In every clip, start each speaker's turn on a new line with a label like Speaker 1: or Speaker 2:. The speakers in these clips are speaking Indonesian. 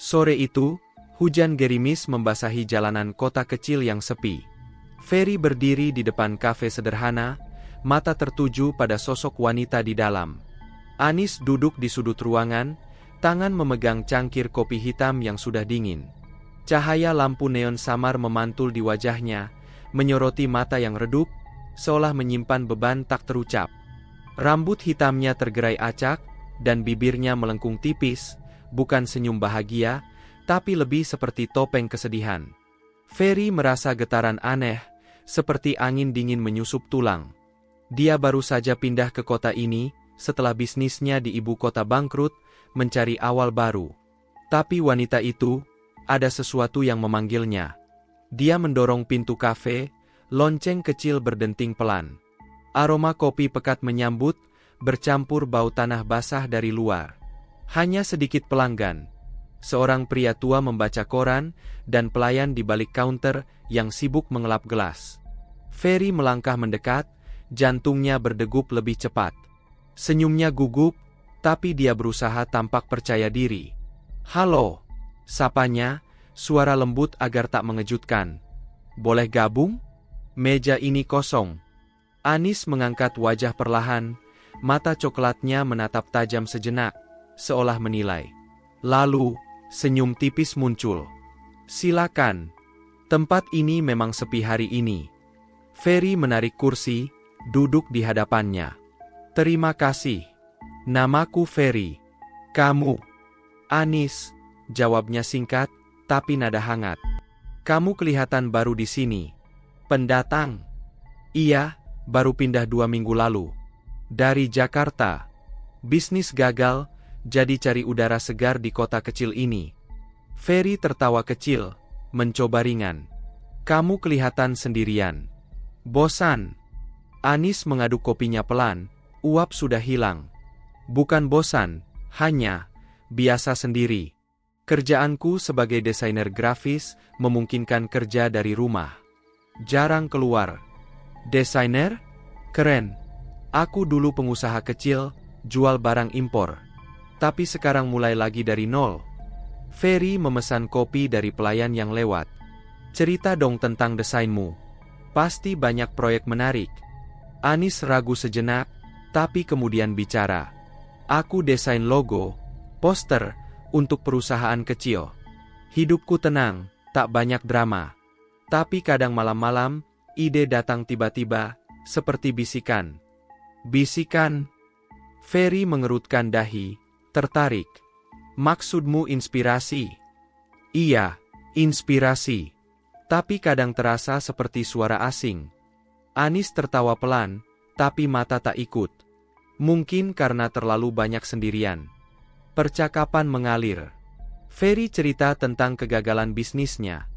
Speaker 1: Sore itu, hujan gerimis membasahi jalanan kota kecil yang sepi. Ferry berdiri di depan kafe sederhana, mata tertuju pada sosok wanita di dalam. Anis duduk di sudut ruangan, tangan memegang cangkir kopi hitam yang sudah dingin. Cahaya lampu neon samar memantul di wajahnya, menyoroti mata yang redup, seolah menyimpan beban tak terucap. Rambut hitamnya tergerai acak, dan bibirnya melengkung tipis, bukan senyum bahagia, tapi lebih seperti topeng kesedihan. Ferry merasa getaran aneh, seperti angin dingin menyusup tulang. Dia baru saja pindah ke kota ini, setelah bisnisnya di ibu kota bangkrut, mencari awal baru. Tapi wanita itu, ada sesuatu yang memanggilnya. Dia mendorong pintu kafe, lonceng kecil berdenting pelan. Aroma kopi pekat menyambut, bercampur bau tanah basah dari luar. Hanya sedikit pelanggan. Seorang pria tua membaca koran, dan pelayan di balik kaunter yang sibuk mengelap gelas. Ferry melangkah mendekat, jantungnya berdegup lebih cepat. Senyumnya gugup, tapi dia berusaha tampak percaya diri. "Halo," sapanya, suara lembut agar tak mengejutkan. "Boleh gabung? Meja ini kosong." Anis mengangkat wajah perlahan, mata coklatnya menatap tajam sejenak, seolah menilai. Lalu, senyum tipis muncul. "Silakan. Tempat ini memang sepi hari ini." Ferry menarik kursi, duduk di hadapannya. "Terima kasih. Namaku Ferry. Kamu?" "Anis," jawabnya singkat, tapi nada hangat. "Kamu kelihatan baru di sini." "Pendatang?" "Iya, baru pindah 2 minggu lalu. Dari Jakarta. Bisnis gagal, jadi cari udara segar di kota kecil ini." Ferry tertawa kecil, mencoba ringan. "Kamu kelihatan sendirian. Bosan?" Anis mengaduk kopinya pelan, uap sudah hilang. "Bukan bosan, hanya biasa sendiri. Kerjaanku sebagai desainer grafis memungkinkan kerja dari rumah. Jarang keluar." "Desainer? Keren. Aku dulu pengusaha kecil, jual barang impor. Tapi sekarang mulai lagi dari nol." Ferry memesan kopi dari pelayan yang lewat. "Cerita dong tentang desainmu. Pasti banyak proyek menarik." Anis ragu sejenak, tapi kemudian bicara. "Aku desain logo, poster, untuk perusahaan kecil. Hidupku tenang, tak banyak drama. Tapi kadang malam-malam, ide datang tiba-tiba, seperti bisikan." "Bisikan?" Ferry mengerutkan dahi, tertarik. "Maksudmu inspirasi?" "Iya, inspirasi. Tapi kadang terasa seperti suara asing." Anis tertawa pelan, tapi mata tak ikut. Mungkin karena terlalu banyak sendirian. Percakapan mengalir. Ferry cerita tentang kegagalan bisnisnya.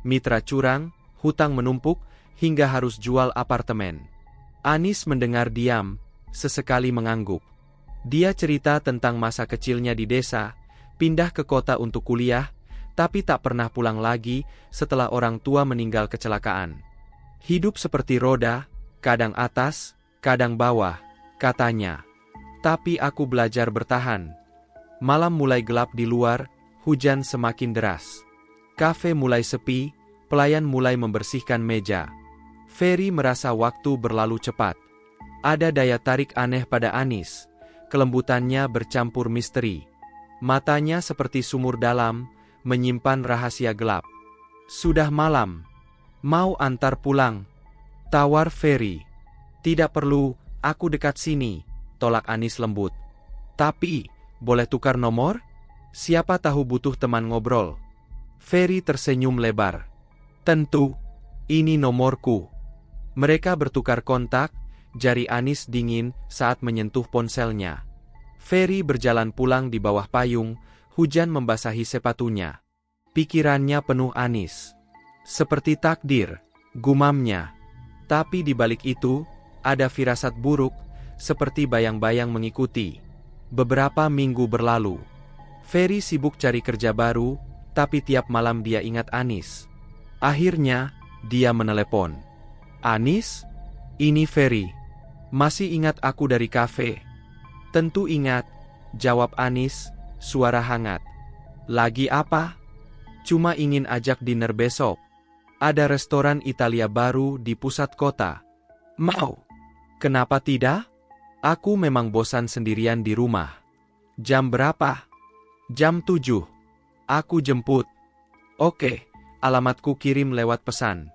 Speaker 1: Mitra curang, hutang menumpuk, hingga harus jual apartemen. Anis mendengar diam, sesekali mengangguk. Dia cerita tentang masa kecilnya di desa, pindah ke kota untuk kuliah, tapi tak pernah pulang lagi setelah orang tua meninggal kecelakaan. "Hidup seperti roda, kadang atas, kadang bawah," katanya. "Tapi aku belajar bertahan." Malam mulai gelap di luar, hujan semakin deras. Kafe mulai sepi, pelayan mulai membersihkan meja. Ferry merasa waktu berlalu cepat. Ada daya tarik aneh pada Anis, kelembutannya bercampur misteri. Matanya seperti sumur dalam, menyimpan rahasia gelap. "Sudah malam. Mau antar pulang?" tawar Ferry. "Tidak perlu, aku dekat sini," tolak Anis lembut. "Tapi, boleh tukar nomor? Siapa tahu butuh teman ngobrol." Ferry tersenyum lebar. "Tentu, ini nomorku." Mereka bertukar kontak, jari Anis dingin saat menyentuh ponselnya. Ferry berjalan pulang di bawah payung, hujan membasahi sepatunya. Pikirannya penuh Anis. Seperti takdir, gumamnya. Tapi di balik itu, ada firasat buruk, seperti bayang-bayang mengikuti. Beberapa minggu berlalu. Ferry sibuk cari kerja baru, tapi tiap malam dia ingat Anis. Akhirnya, dia menelepon. "Anis? Ini Ferry. Masih ingat aku dari kafe?" "Tentu ingat," jawab Anis, suara hangat. Lagi apa? Cuma ingin ajak dinner besok. Ada restoran Italia baru di pusat kota. Mau? Kenapa tidak? Aku memang bosan sendirian di rumah. Jam berapa? Jam 7. Aku jemput. Oke, alamatku kirim lewat pesan.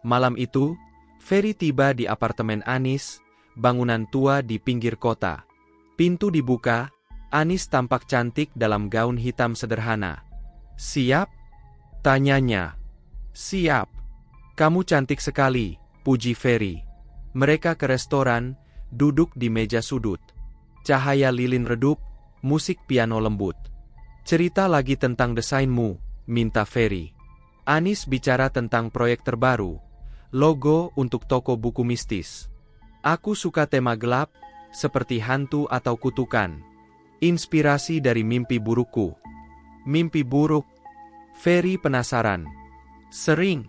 Speaker 1: Malam itu, Ferry tiba di apartemen Anis, bangunan tua di pinggir kota. Pintu dibuka, Anis tampak cantik dalam gaun hitam sederhana. Siap? Tanyanya. Siap. Kamu cantik sekali, puji Ferry. Mereka ke restoran, duduk di meja sudut. Cahaya lilin redup, musik piano lembut. Cerita lagi tentang desainmu, minta Ferry. Anis bicara tentang proyek terbaru, logo untuk toko buku mistis. Aku suka tema gelap, seperti hantu atau kutukan. Inspirasi dari mimpi burukku. Mimpi buruk? Ferry penasaran. Sering.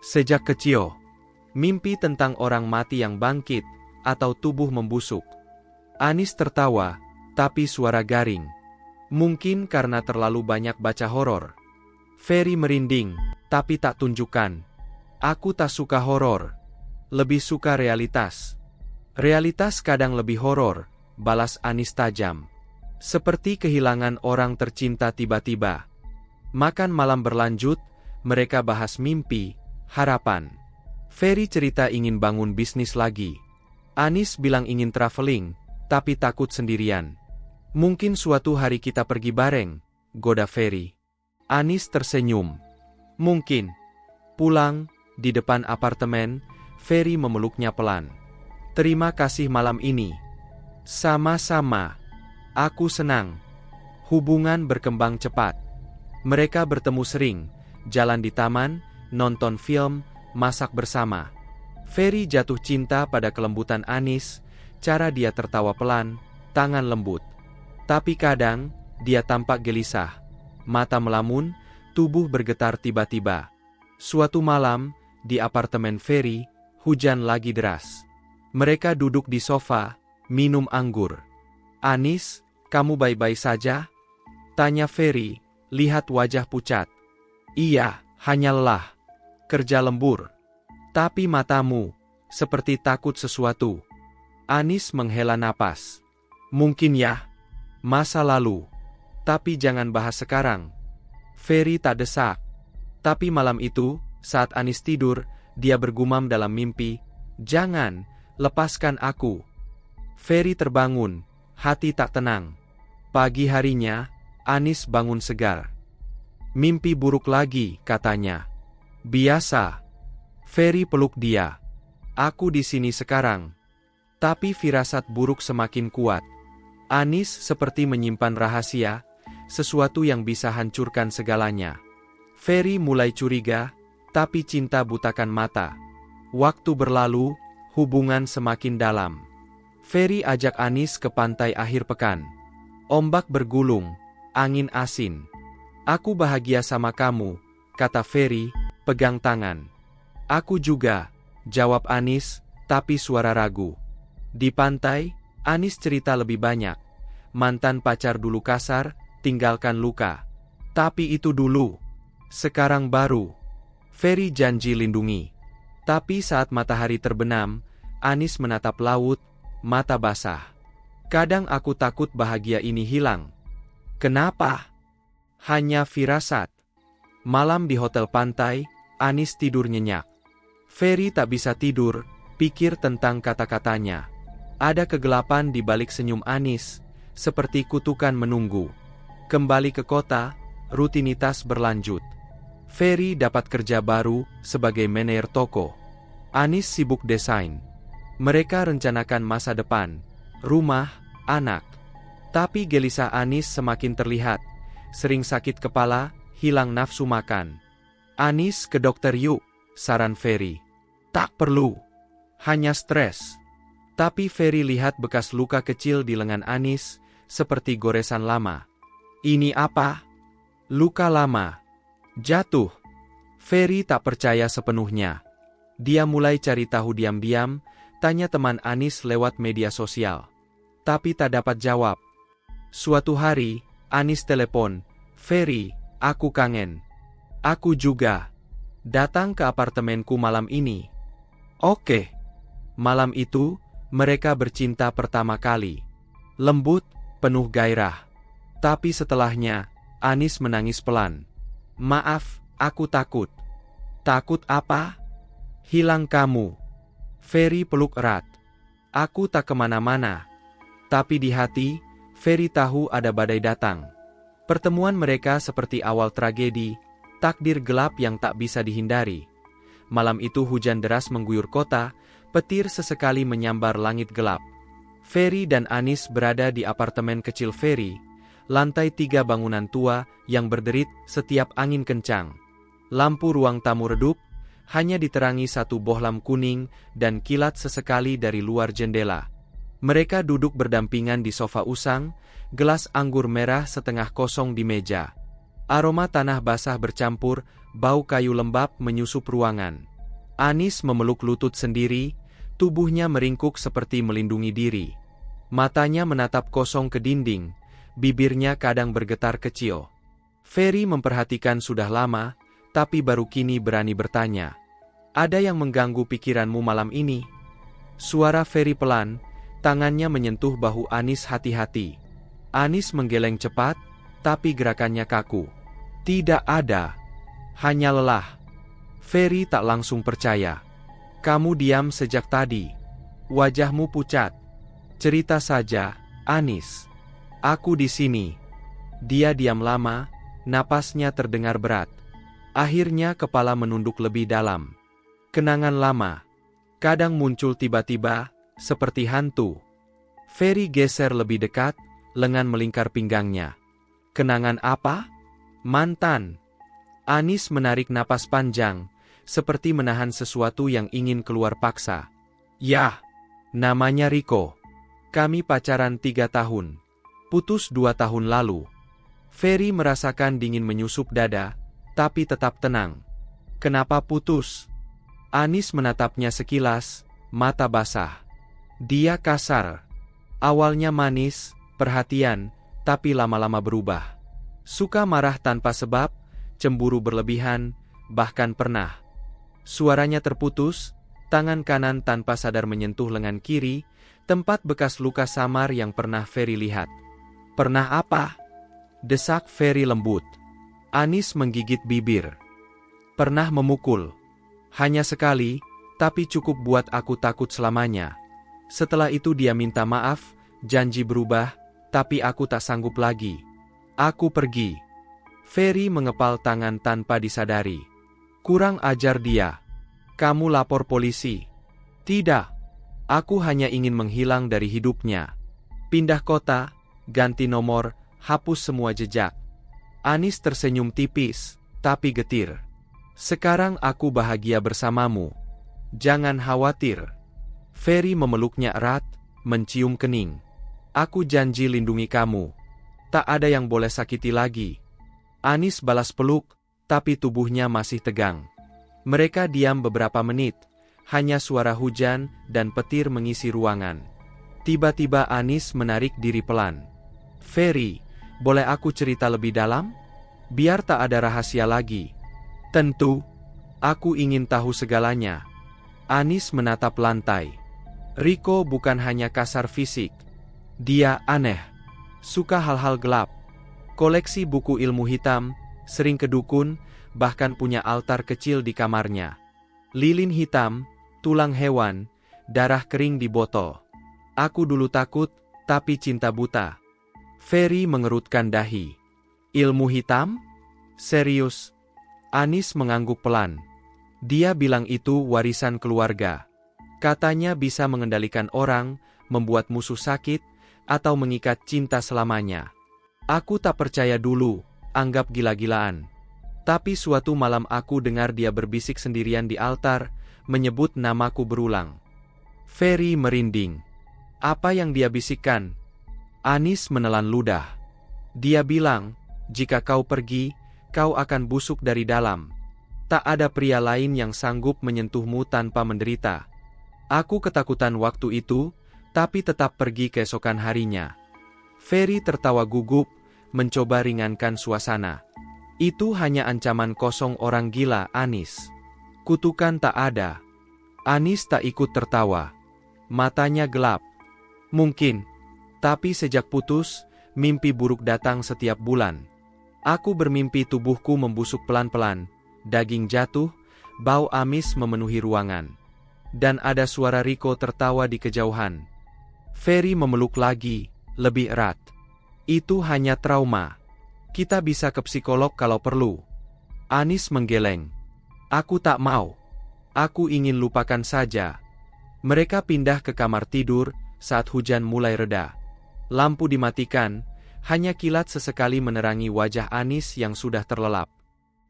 Speaker 1: Sejak kecil. Mimpi tentang orang mati yang bangkit, atau tubuh membusuk. Anis tertawa, tapi suara garing. Mungkin karena terlalu banyak baca horor. Ferry merinding, tapi tak tunjukkan. Aku tak suka horor. Lebih suka realitas. Realitas kadang lebih horor, balas Anis tajam. Seperti kehilangan orang tercinta tiba-tiba. Makan malam berlanjut, mereka bahas mimpi, harapan. Ferry cerita ingin bangun bisnis lagi. Anis bilang ingin traveling, tapi takut sendirian. Mungkin suatu hari kita pergi bareng, goda Ferry. Anis tersenyum. Mungkin. Pulang, di depan apartemen, Ferry memeluknya pelan. Terima kasih malam ini. Sama-sama. Aku senang. Hubungan berkembang cepat. Mereka bertemu sering, jalan di taman, nonton film, masak bersama. Ferry jatuh cinta pada kelembutan Anis, cara dia tertawa pelan, tangan lembut. Tapi kadang, dia tampak gelisah. Mata melamun, tubuh bergetar tiba-tiba. Suatu malam, di apartemen Ferry, hujan lagi deras. Mereka duduk di sofa, minum anggur. Anis, kamu baik-baik saja? Tanya Ferry, lihat wajah pucat. Iya, hanya lelah. Kerja lembur. Tapi matamu, seperti takut sesuatu. Anis menghela napas. Mungkin ya. Masa lalu. Tapi jangan bahas sekarang. Ferry tak desak. Tapi malam itu, saat Anis tidur, dia bergumam dalam mimpi, jangan, lepaskan aku. Ferry terbangun, hati tak tenang. Pagi harinya, Anis bangun segar. Mimpi buruk lagi, katanya. Biasa. Ferry peluk dia. Aku di sini sekarang. Tapi firasat buruk semakin kuat. Anis seperti menyimpan rahasia, sesuatu yang bisa hancurkan segalanya. Ferry mulai curiga, tapi cinta butakan mata. Waktu berlalu, hubungan semakin dalam. Ferry ajak Anis ke pantai akhir pekan. Ombak bergulung, angin asin. Aku bahagia sama kamu, kata Ferry, pegang tangan. Aku juga, jawab Anis, tapi suara ragu. Di pantai, Anis cerita lebih banyak. Mantan pacar dulu kasar, tinggalkan luka. Tapi itu dulu. Sekarang baru. Ferry janji lindungi. Tapi saat matahari terbenam, Anis menatap laut, mata basah. Kadang aku takut bahagia ini hilang. Kenapa? Hanya firasat. Malam di hotel pantai, Anis tidur nyenyak. Ferry tak bisa tidur, pikir tentang kata-katanya. Ada kegelapan di balik senyum Anis, seperti kutukan menunggu. Kembali ke kota, rutinitas berlanjut. Ferry dapat kerja baru sebagai manajer toko. Anis sibuk desain. Mereka rencanakan masa depan, rumah, anak. Tapi gelisah Anis semakin terlihat. Sering sakit kepala, hilang nafsu makan. Anis ke dokter yuk, saran Ferry. Tak perlu. Hanya stres. Tapi Ferry lihat bekas luka kecil di lengan Anis, seperti goresan lama. Ini apa? Luka lama. Jatuh. Ferry tak percaya sepenuhnya. Dia mulai cari tahu diam-diam, tanya teman Anis lewat media sosial. Tapi tak dapat jawab. Suatu hari, Anis telepon, "Ferry, aku kangen." "Aku juga. Datang ke apartemenku malam ini." "Oke." Malam itu, mereka bercinta pertama kali. Lembut, penuh gairah. Tapi setelahnya, Anis menangis pelan. "Maaf, aku takut." "Takut apa?" "Hilang kamu." Ferry peluk erat. "Aku tak kemana-mana." Tapi di hati, Ferry tahu ada badai datang. Pertemuan mereka seperti awal tragedi, takdir gelap yang tak bisa dihindari. Malam itu hujan deras mengguyur kota, petir sesekali menyambar langit gelap. Ferry dan Anis berada di apartemen kecil Ferry, lantai 3 bangunan tua yang berderit setiap angin kencang. Lampu ruang tamu redup, hanya diterangi satu bohlam kuning dan kilat sesekali dari luar jendela. Mereka duduk berdampingan di sofa usang, gelas anggur merah setengah kosong di meja. Aroma tanah basah bercampur, bau kayu lembab menyusup ruangan. Anis memeluk lutut sendiri, tubuhnya meringkuk seperti melindungi diri. Matanya menatap kosong ke dinding, bibirnya kadang bergetar kecil. Ferry memperhatikan sudah lama, tapi baru kini berani bertanya. "Ada yang mengganggu pikiranmu malam ini?" Suara Ferry pelan, tangannya menyentuh bahu Anis hati-hati. Anis menggeleng cepat, tapi gerakannya kaku. "Tidak ada. Hanya lelah." Ferry tak langsung percaya. "Kamu diam sejak tadi. Wajahmu pucat." "Cerita saja, Anis. Aku di sini." Dia diam lama, napasnya terdengar berat. Akhirnya kepala menunduk lebih dalam. Kenangan lama. Kadang muncul tiba-tiba, seperti hantu. Ferry geser lebih dekat, lengan melingkar pinggangnya. "Kenangan apa?" "Mantan." Anis menarik napas panjang, seperti menahan sesuatu yang ingin keluar paksa. "Yah, namanya Rico. Kami pacaran 3 tahun. Putus 2 tahun lalu." Ferry merasakan dingin menyusup dada, tapi tetap tenang. "Kenapa putus?" Anis menatapnya sekilas, mata basah. Dia kasar. Awalnya manis, perhatian, tapi lama-lama berubah. Suka marah tanpa sebab, cemburu berlebihan, bahkan pernah. Suaranya terputus, tangan kanan tanpa sadar menyentuh lengan kiri, tempat bekas luka samar yang pernah Ferry lihat. "Pernah apa?" desak Ferry lembut. Anis menggigit bibir. "Pernah memukul. Hanya sekali, tapi cukup buat aku takut selamanya. Setelah itu dia minta maaf, janji berubah, tapi aku tak sanggup lagi. Aku pergi." Ferry mengepal tangan tanpa disadari. "Kurang ajar dia. Kamu lapor polisi?" "Tidak. Aku hanya ingin menghilang dari hidupnya. Pindah kota, ganti nomor, hapus semua jejak." Anis tersenyum tipis, tapi getir. "Sekarang aku bahagia bersamamu. Jangan khawatir." Ferry memeluknya erat, mencium kening. "Aku janji lindungi kamu. Tak ada yang boleh sakiti lagi." Anis balas peluk, tapi tubuhnya masih tegang. Mereka diam beberapa menit, hanya suara hujan dan petir mengisi ruangan. Tiba-tiba Anis menarik diri pelan. "Ferry, boleh aku cerita lebih dalam? Biar tak ada rahasia lagi." "Tentu. Aku ingin tahu segalanya." Anis menatap lantai. "Rico bukan hanya kasar fisik. Dia aneh. Suka hal-hal gelap. Koleksi buku ilmu hitam, sering ke dukun, bahkan punya altar kecil di kamarnya. Lilin hitam, tulang hewan, darah kering di botol. Aku dulu takut, tapi cinta buta." Ferry mengerutkan dahi. "Ilmu hitam? Serius?" Anis mengangguk pelan. "Dia bilang itu warisan keluarga. Katanya bisa mengendalikan orang, membuat musuh sakit, atau mengikat cinta selamanya. Aku tak percaya dulu, anggap gila-gilaan. Tapi suatu malam aku dengar dia berbisik sendirian di altar, menyebut namaku berulang." Ferry merinding. "Apa yang dia bisikkan?" Anis menelan ludah. "Dia bilang, jika kau pergi, kau akan busuk dari dalam. Tak ada pria lain yang sanggup menyentuhmu tanpa menderita." Aku ketakutan waktu itu, tapi tetap pergi keesokan harinya." Ferry tertawa gugup, mencoba ringankan suasana. Itu hanya ancaman kosong orang gila, Anis. Kutukan tak ada. Anis tak ikut tertawa. Matanya gelap. Mungkin. Tapi sejak putus, mimpi buruk datang setiap bulan. Aku bermimpi tubuhku membusuk pelan-pelan, daging jatuh, bau amis memenuhi ruangan. Dan ada suara Riko tertawa di kejauhan. Ferry memeluk lagi, lebih erat. Itu hanya trauma. Kita bisa ke psikolog kalau perlu. Anis menggeleng. Aku tak mau. Aku ingin lupakan saja. Mereka pindah ke kamar tidur saat hujan mulai reda. Lampu dimatikan, hanya kilat sesekali menerangi wajah Anis yang sudah terlelap.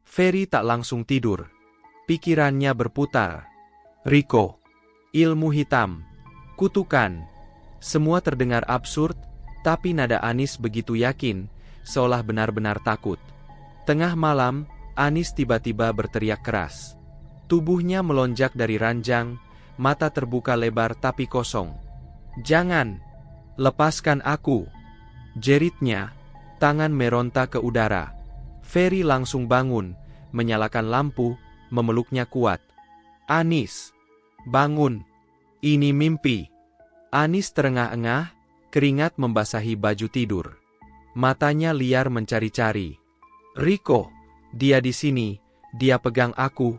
Speaker 1: Ferry tak langsung tidur. Pikirannya berputar. Riko. Ilmu hitam. Kutukan. Semua terdengar absurd, tapi nada Anis begitu yakin, seolah benar-benar takut. Tengah malam, Anis tiba-tiba berteriak keras. Tubuhnya melonjak dari ranjang, mata terbuka lebar tapi kosong. Jangan! Lepaskan aku! Jeritnya, tangan meronta ke udara. Ferry langsung bangun, menyalakan lampu, memeluknya kuat. Anis! Bangun! Ini mimpi! Anis terengah-engah, keringat membasahi baju tidur. Matanya liar mencari-cari. Riko! Dia di sini, dia pegang aku.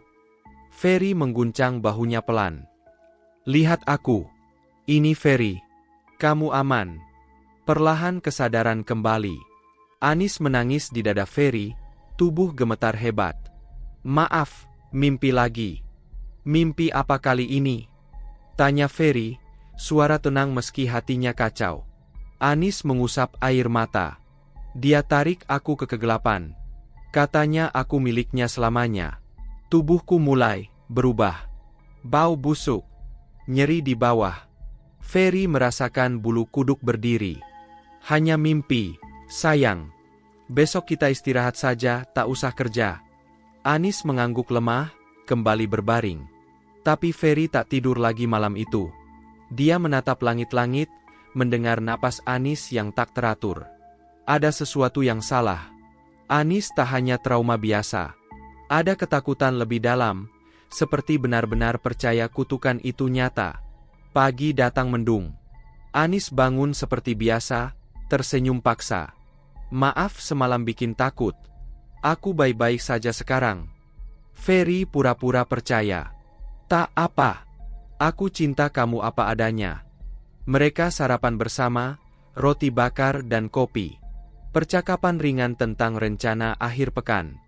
Speaker 1: Ferry mengguncang bahunya pelan. Lihat aku. Ini Ferry. Kamu aman. Perlahan kesadaran kembali. Anis menangis di dada Ferry, tubuh gemetar hebat. Maaf, mimpi lagi. Mimpi apa kali ini? Tanya Ferry, suara tenang meski hatinya kacau. Anis mengusap air mata. Dia tarik aku ke kegelapan. Katanya aku miliknya selamanya. Tubuhku mulai berubah. Bau busuk. Nyeri di bawah. Ferry merasakan bulu kuduk berdiri. Hanya mimpi, sayang. Besok kita istirahat saja, tak usah kerja. Anis mengangguk lemah, kembali berbaring. Tapi Ferry tak tidur lagi malam itu. Dia menatap langit-langit, mendengar napas Anis yang tak teratur. Ada sesuatu yang salah. Anis tak hanya trauma biasa. Ada ketakutan lebih dalam, seperti benar-benar percaya kutukan itu nyata. Pagi datang mendung. Anis bangun seperti biasa, tersenyum paksa. Maaf semalam bikin takut. Aku baik-baik saja sekarang. Ferry pura-pura percaya. Tak apa. Aku cinta kamu apa adanya. Mereka sarapan bersama, roti bakar dan kopi. Percakapan ringan tentang rencana akhir pekan.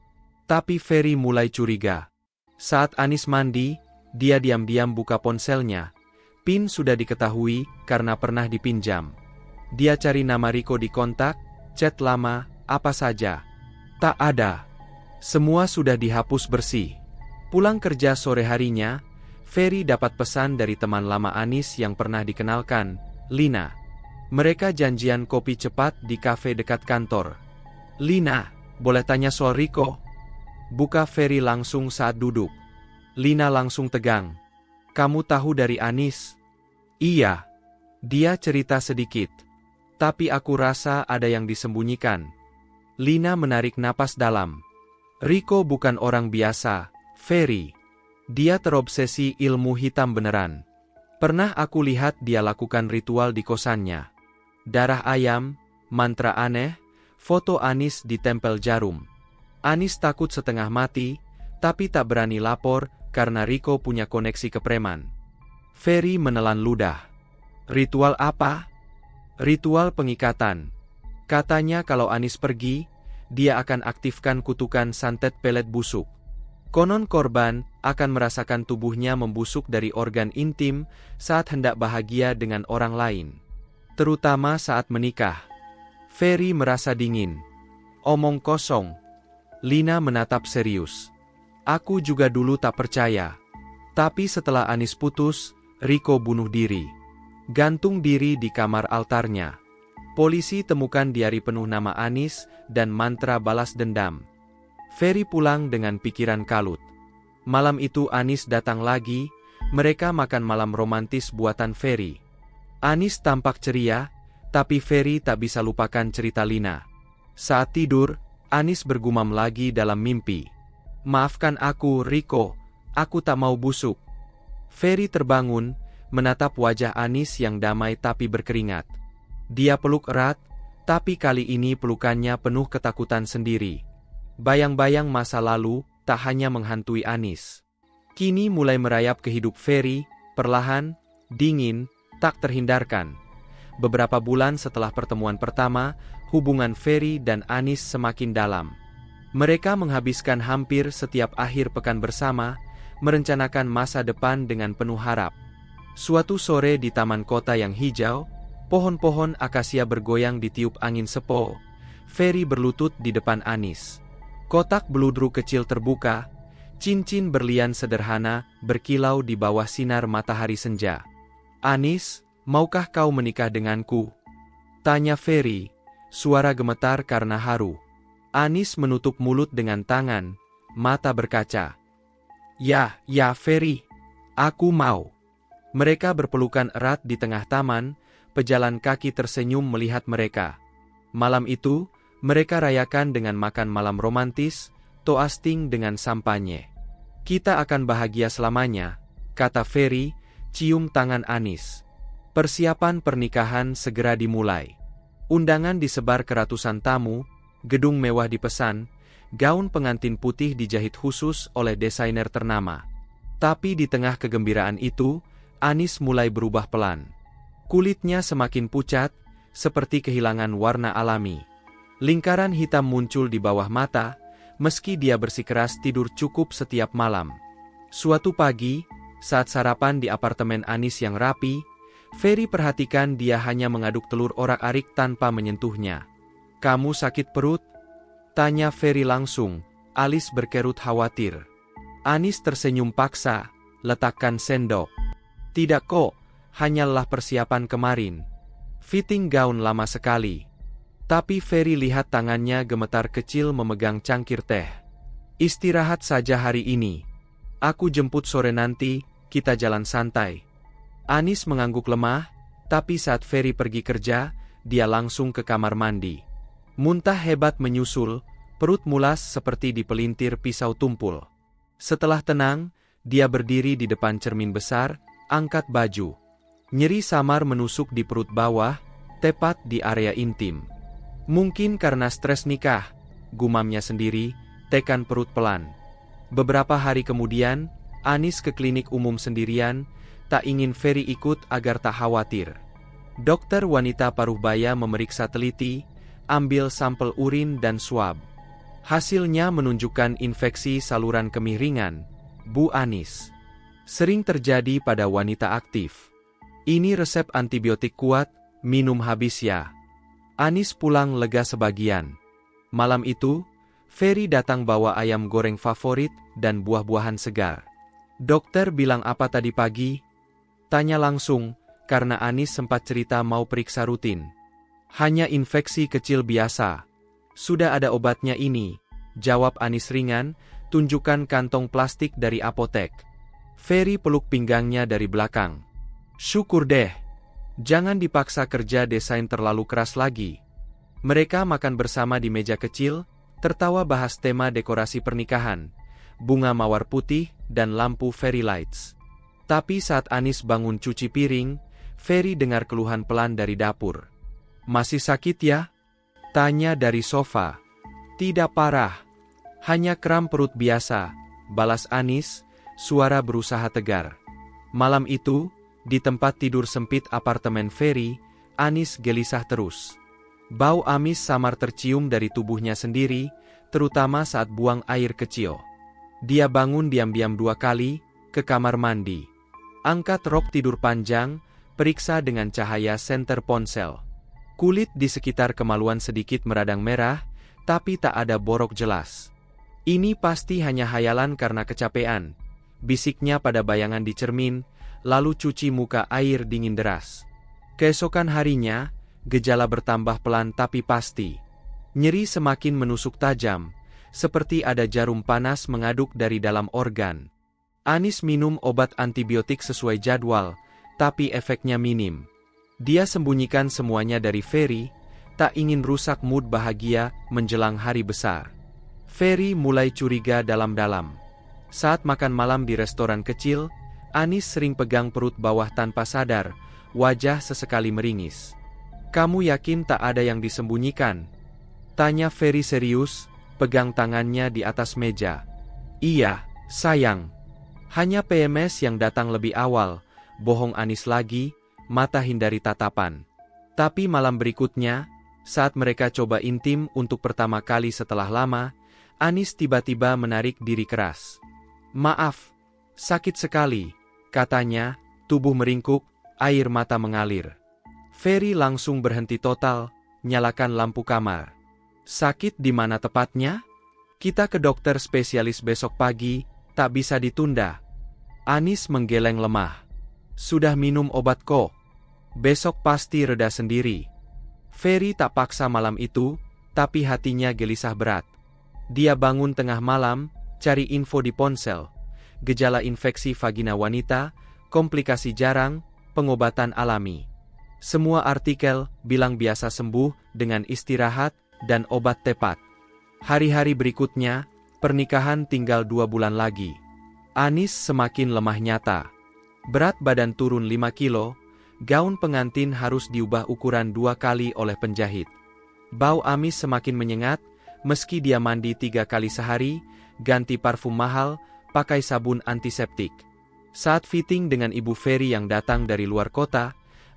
Speaker 1: Tapi Ferry mulai curiga. Saat Anis mandi, dia diam-diam buka ponselnya. PIN sudah diketahui karena pernah dipinjam. Dia cari nama Riko di kontak, chat lama, apa saja. Tak ada. Semua sudah dihapus bersih. Pulang kerja sore harinya, Ferry dapat pesan dari teman lama Anis yang pernah dikenalkan, Lina. Mereka janjian kopi cepat di kafe dekat kantor. Lina, boleh tanya soal Riko? Buka Ferry langsung saat duduk. Lina langsung tegang. Kamu tahu dari Anis? Iya. Dia cerita sedikit. Tapi aku rasa ada yang disembunyikan. Lina menarik napas dalam. Riko bukan orang biasa, Ferry. Dia terobsesi ilmu hitam beneran. Pernah aku lihat dia lakukan ritual di kosannya. Darah ayam, mantra aneh, foto Anis ditempel jarum. Anis takut setengah mati, tapi tak berani lapor karena Riko punya koneksi ke preman. Ferry menelan ludah. Ritual apa? Ritual pengikatan. Katanya kalau Anis pergi, dia akan aktifkan kutukan santet pelet busuk. Konon korban akan merasakan tubuhnya membusuk dari organ intim saat hendak bahagia dengan orang lain. Terutama saat menikah. Ferry merasa dingin. Omong kosong. Lina menatap serius. Aku juga dulu tak percaya. Tapi setelah Anis putus, Riko bunuh diri. Gantung diri di kamar altarnya. Polisi temukan diari penuh nama Anis dan mantra balas dendam. Ferry pulang dengan pikiran kalut. Malam itu Anis datang lagi, mereka makan malam romantis buatan Ferry. Anis tampak ceria, tapi Ferry tak bisa lupakan cerita Lina. Saat tidur, Anis bergumam lagi dalam mimpi. Maafkan aku, Riko, aku tak mau busuk. Ferry terbangun, menatap wajah Anis yang damai tapi berkeringat. Dia peluk erat, tapi kali ini pelukannya penuh ketakutan sendiri. Bayang-bayang masa lalu tak hanya menghantui Anis. Kini mulai merayap ke hidup Ferry, perlahan, dingin, tak terhindarkan. Beberapa bulan setelah pertemuan pertama, hubungan Ferry dan Anis semakin dalam. Mereka menghabiskan hampir setiap akhir pekan bersama, merencanakan masa depan dengan penuh harap. Suatu sore di taman kota yang hijau, pohon-pohon akasia bergoyang ditiup angin sepo. Ferry berlutut di depan Anis. Kotak beludru kecil terbuka, cincin berlian sederhana berkilau di bawah sinar matahari senja. Anis, maukah kau menikah denganku? Tanya Ferry, suara gemetar karena haru. Anis menutup mulut dengan tangan, mata berkaca. Ya, Ferry, aku mau. Mereka berpelukan erat di tengah taman, pejalan kaki tersenyum melihat mereka. Malam itu, mereka rayakan dengan makan malam romantis, toasting dengan sampanye. Kita akan bahagia selamanya, kata Ferry, cium tangan Anis. Persiapan pernikahan segera dimulai. Undangan disebar ke ratusan tamu, gedung mewah dipesan, gaun pengantin putih dijahit khusus oleh desainer ternama. Tapi di tengah kegembiraan itu, Anis mulai berubah pelan. Kulitnya semakin pucat, seperti kehilangan warna alami. Lingkaran hitam muncul di bawah mata, meski dia bersikeras tidur cukup setiap malam. Suatu pagi, saat sarapan di apartemen Anis yang rapi, Ferry perhatikan dia hanya mengaduk telur orak-arik tanpa menyentuhnya. Kamu sakit perut? Tanya Ferry langsung, alis berkerut khawatir. Anis tersenyum paksa, letakkan sendok. Tidak kok, hanyalah persiapan kemarin. Fitting gaun lama sekali. Tapi Ferry lihat tangannya gemetar kecil memegang cangkir teh. Istirahat saja hari ini. Aku jemput sore nanti, kita jalan santai. Anis mengangguk lemah, tapi saat Ferry pergi kerja, dia langsung ke kamar mandi. Muntah hebat menyusul, perut mulas seperti dipelintir pisau tumpul. Setelah tenang, dia berdiri di depan cermin besar, angkat baju. Nyeri samar menusuk di perut bawah, tepat di area intim. Mungkin karena stres nikah, gumamnya sendiri, tekan perut pelan. Beberapa hari kemudian, Anis ke klinik umum sendirian, tak ingin Ferry ikut agar tak khawatir. Dokter wanita paruh baya memeriksa teliti, ambil sampel urin dan swab. Hasilnya menunjukkan infeksi saluran kemih ringan, Bu Anis. Sering terjadi pada wanita aktif. Ini resep antibiotik kuat, minum habis ya. Anis pulang lega sebagian. Malam itu, Ferry datang bawa ayam goreng favorit dan buah-buahan segar. Dokter bilang apa tadi pagi? Tanya langsung, karena Anis sempat cerita mau periksa rutin. Hanya infeksi kecil biasa. Sudah ada obatnya ini, jawab Anis ringan, tunjukkan kantong plastik dari apotek. Ferry peluk pinggangnya dari belakang. Syukur deh. Jangan dipaksa kerja desain terlalu keras lagi. Mereka makan bersama di meja kecil, tertawa bahas tema dekorasi pernikahan, bunga mawar putih dan lampu fairy lights. Tapi saat Anis bangun cuci piring, Ferry dengar keluhan pelan dari dapur. Masih sakit ya? Tanya dari sofa. Tidak parah. Hanya kram perut biasa, balas Anis, suara berusaha tegar. Malam itu, di tempat tidur sempit apartemen Ferry, Anis gelisah terus. Bau amis samar tercium dari tubuhnya sendiri, terutama saat buang air kecil. Dia bangun diam-diam 2 kali, ke kamar mandi. Angkat rok tidur panjang, periksa dengan cahaya senter ponsel. Kulit di sekitar kemaluan sedikit meradang merah, tapi tak ada borok jelas. Ini pasti hanya hayalan karena kecapean, bisiknya pada bayangan di cermin, lalu cuci muka air dingin deras. Keesokan harinya, gejala bertambah pelan tapi pasti. Nyeri semakin menusuk tajam, seperti ada jarum panas mengaduk dari dalam organ. Anis minum obat antibiotik sesuai jadwal, tapi efeknya minim. Dia sembunyikan semuanya dari Ferry, tak ingin rusak mood bahagia menjelang hari besar. Ferry mulai curiga dalam-dalam. Saat makan malam di restoran kecil, Anis sering pegang perut bawah tanpa sadar, wajah sesekali meringis. "Kamu yakin tak ada yang disembunyikan?" tanya Ferry serius, pegang tangannya di atas meja. "Iya, sayang. Hanya PMS yang datang lebih awal," bohong Anis lagi, mata hindari tatapan. Tapi malam berikutnya, saat mereka coba intim untuk pertama kali setelah lama, Anis tiba-tiba menarik diri keras. "Maaf, sakit sekali," katanya, tubuh meringkuk, air mata mengalir. Ferry langsung berhenti total, nyalakan lampu kamar. "Sakit di mana tepatnya? Kita ke dokter spesialis besok pagi, tak bisa ditunda." Anis menggeleng lemah. "Sudah minum obat kok. Besok pasti reda sendiri." Ferry tak paksa malam itu, tapi hatinya gelisah berat. Dia bangun tengah malam, cari info di ponsel. Gejala infeksi vagina wanita, komplikasi jarang, pengobatan alami. Semua artikel bilang biasa sembuh dengan istirahat dan obat tepat. Hari-hari berikutnya, pernikahan tinggal 2 bulan lagi. Anis semakin lemah nyata. Berat badan turun 5 kilo, gaun pengantin harus diubah ukuran 2 kali oleh penjahit. Bau amis semakin menyengat, meski dia mandi 3 kali sehari, ganti parfum mahal, pakai sabun antiseptik. Saat fitting dengan Ibu Ferry yang datang dari luar kota,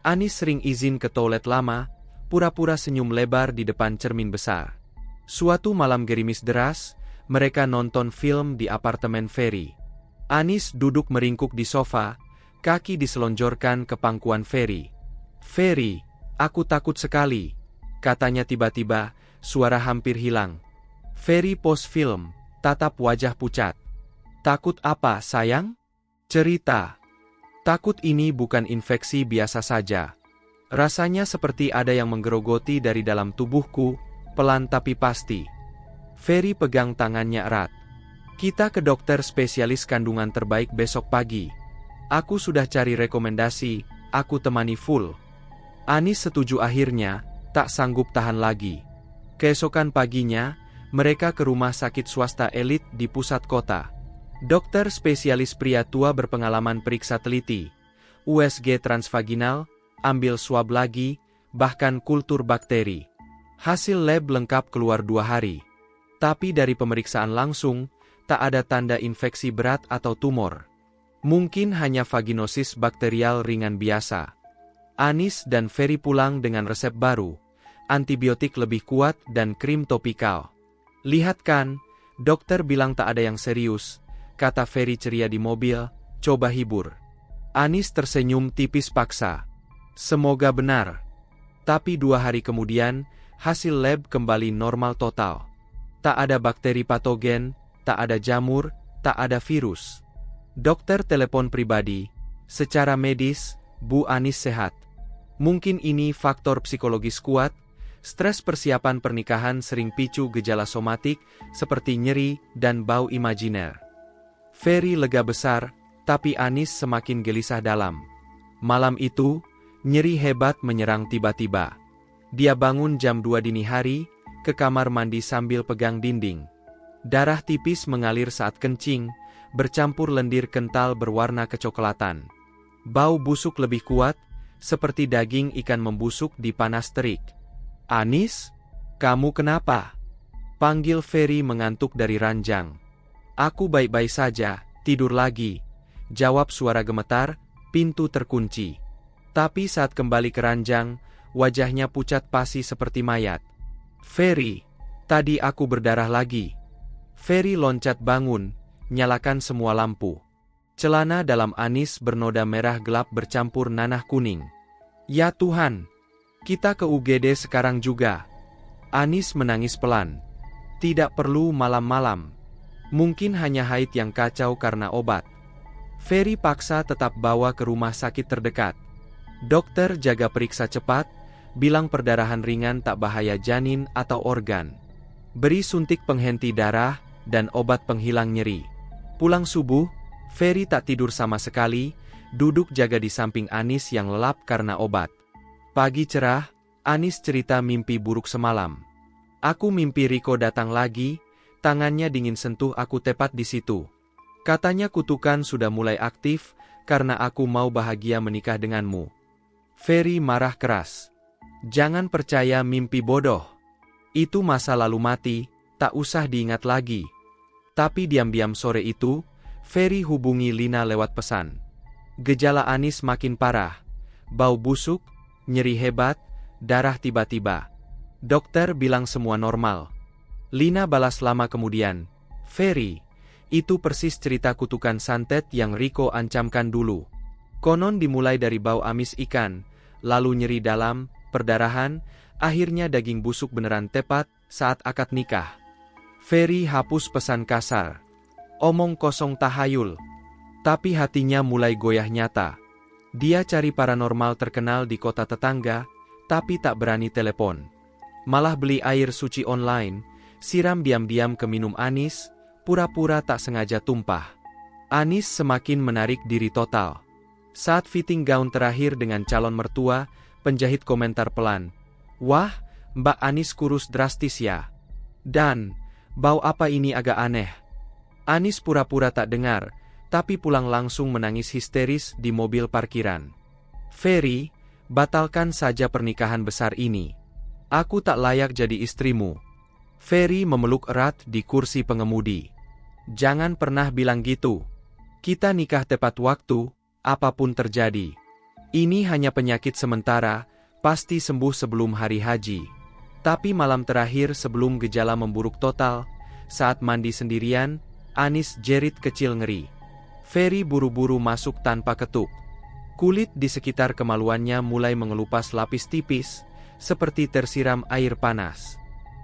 Speaker 1: Anis sering izin ke toilet lama, pura-pura senyum lebar di depan cermin besar. Suatu malam gerimis deras, mereka nonton film di apartemen Ferry. Anis duduk meringkuk di sofa, kaki diselonjorkan ke pangkuan Ferry. "Ferry, aku takut sekali," katanya tiba-tiba, suara hampir hilang. Ferry pause film, tatap wajah pucat. "Takut apa, sayang? Cerita." "Takut ini bukan infeksi biasa saja. Rasanya seperti ada yang menggerogoti dari dalam tubuhku, pelan tapi pasti." Ferry pegang tangannya erat. "Kita ke dokter spesialis kandungan terbaik besok pagi. Aku sudah cari rekomendasi, aku temani full." Anis setuju akhirnya, tak sanggup tahan lagi. Keesokan paginya, mereka ke rumah sakit swasta elit di pusat kota. Dokter spesialis pria tua berpengalaman periksa teliti, USG transvaginal, ambil swab lagi, bahkan kultur bakteri. Hasil lab lengkap keluar 2 hari. Tapi dari pemeriksaan langsung, tak ada tanda infeksi berat atau tumor. Mungkin hanya vaginosis bakterial ringan biasa. Anis dan Ferry pulang dengan resep baru, antibiotik lebih kuat dan krim topikal. "Lihat kan, dokter bilang tak ada yang serius," kata Ferry ceria di mobil, "coba hibur." Anis tersenyum tipis paksa. "Semoga benar." Tapi 2 hari kemudian, hasil lab kembali normal total. Tak ada bakteri patogen, tak ada jamur, tak ada virus. Dokter telepon pribadi, "Secara medis, Bu Anis sehat." Mungkin ini faktor psikologis kuat, stres persiapan pernikahan sering picu gejala somatik seperti nyeri dan bau imajiner. Ferry lega besar, tapi Anis semakin gelisah dalam. Malam itu, nyeri hebat menyerang tiba-tiba. Dia bangun jam 2 dini hari, ke kamar mandi sambil pegang dinding. Darah tipis mengalir saat kencing, bercampur lendir kental berwarna kecoklatan. Bau busuk lebih kuat, seperti daging ikan membusuk di panas terik. "Anis, kamu kenapa?" panggil Ferry mengantuk dari ranjang. "Aku baik-baik saja, tidur lagi," jawab suara gemetar, pintu terkunci. Tapi saat kembali ke ranjang, wajahnya pucat pasi seperti mayat. "Ferry, tadi aku berdarah lagi." Ferry loncat bangun, nyalakan semua lampu. Celana dalam Anis bernoda merah gelap bercampur nanah kuning. "Ya Tuhan, kita ke UGD sekarang juga." Anis menangis pelan. "Tidak perlu malam-malam. Mungkin hanya haid yang kacau karena obat." Ferry paksa tetap bawa ke rumah sakit terdekat. Dokter jaga periksa cepat, bilang perdarahan ringan tak bahaya janin atau organ. Beri suntik penghenti darah dan obat penghilang nyeri. Pulang subuh, Ferry tak tidur sama sekali, duduk jaga di samping Anis yang lelap karena obat. Pagi cerah, Anis cerita mimpi buruk semalam. Aku mimpi Riko datang lagi, tangannya dingin sentuh aku tepat di situ. Katanya kutukan sudah mulai aktif, karena aku mau bahagia menikah denganmu. Ferry marah keras. Jangan percaya mimpi bodoh. Itu masa lalu mati, tak usah diingat lagi. Tapi diam-diam sore itu, Ferry hubungi Lina lewat pesan. Gejala Anis makin parah. Bau busuk, nyeri hebat, darah tiba-tiba. Dokter bilang semua normal. Lina balas lama kemudian. Ferry, itu persis cerita kutukan santet yang Riko ancamkan dulu. Konon dimulai dari bau amis ikan, lalu nyeri dalam, perdarahan, akhirnya daging busuk beneran tepat saat akad nikah. Ferry hapus pesan kasar. Omong kosong tahayul. Tapi hatinya mulai goyah nyata. Dia cari paranormal terkenal di kota tetangga, tapi tak berani telepon. Malah beli air suci online, siram diam-diam ke minum Anis, pura-pura tak sengaja tumpah. Anis semakin menarik diri total. Saat fitting gaun terakhir dengan calon mertua, penjahit komentar pelan. Wah, Mbak Anis kurus drastis ya. Dan, bau apa ini agak aneh. Anis pura-pura tak dengar, tapi pulang langsung menangis histeris di mobil parkiran. Ferry, batalkan saja pernikahan besar ini. Aku tak layak jadi istrimu. Ferry memeluk erat di kursi pengemudi. Jangan pernah bilang gitu. Kita nikah tepat waktu, apapun terjadi. Ini hanya penyakit sementara, pasti sembuh sebelum hari haji. Tapi malam terakhir sebelum gejala memburuk total, saat mandi sendirian, Anis jerit kecil ngeri. Ferry buru-buru masuk tanpa ketuk. Kulit di sekitar kemaluannya mulai mengelupas lapis tipis, seperti tersiram air panas.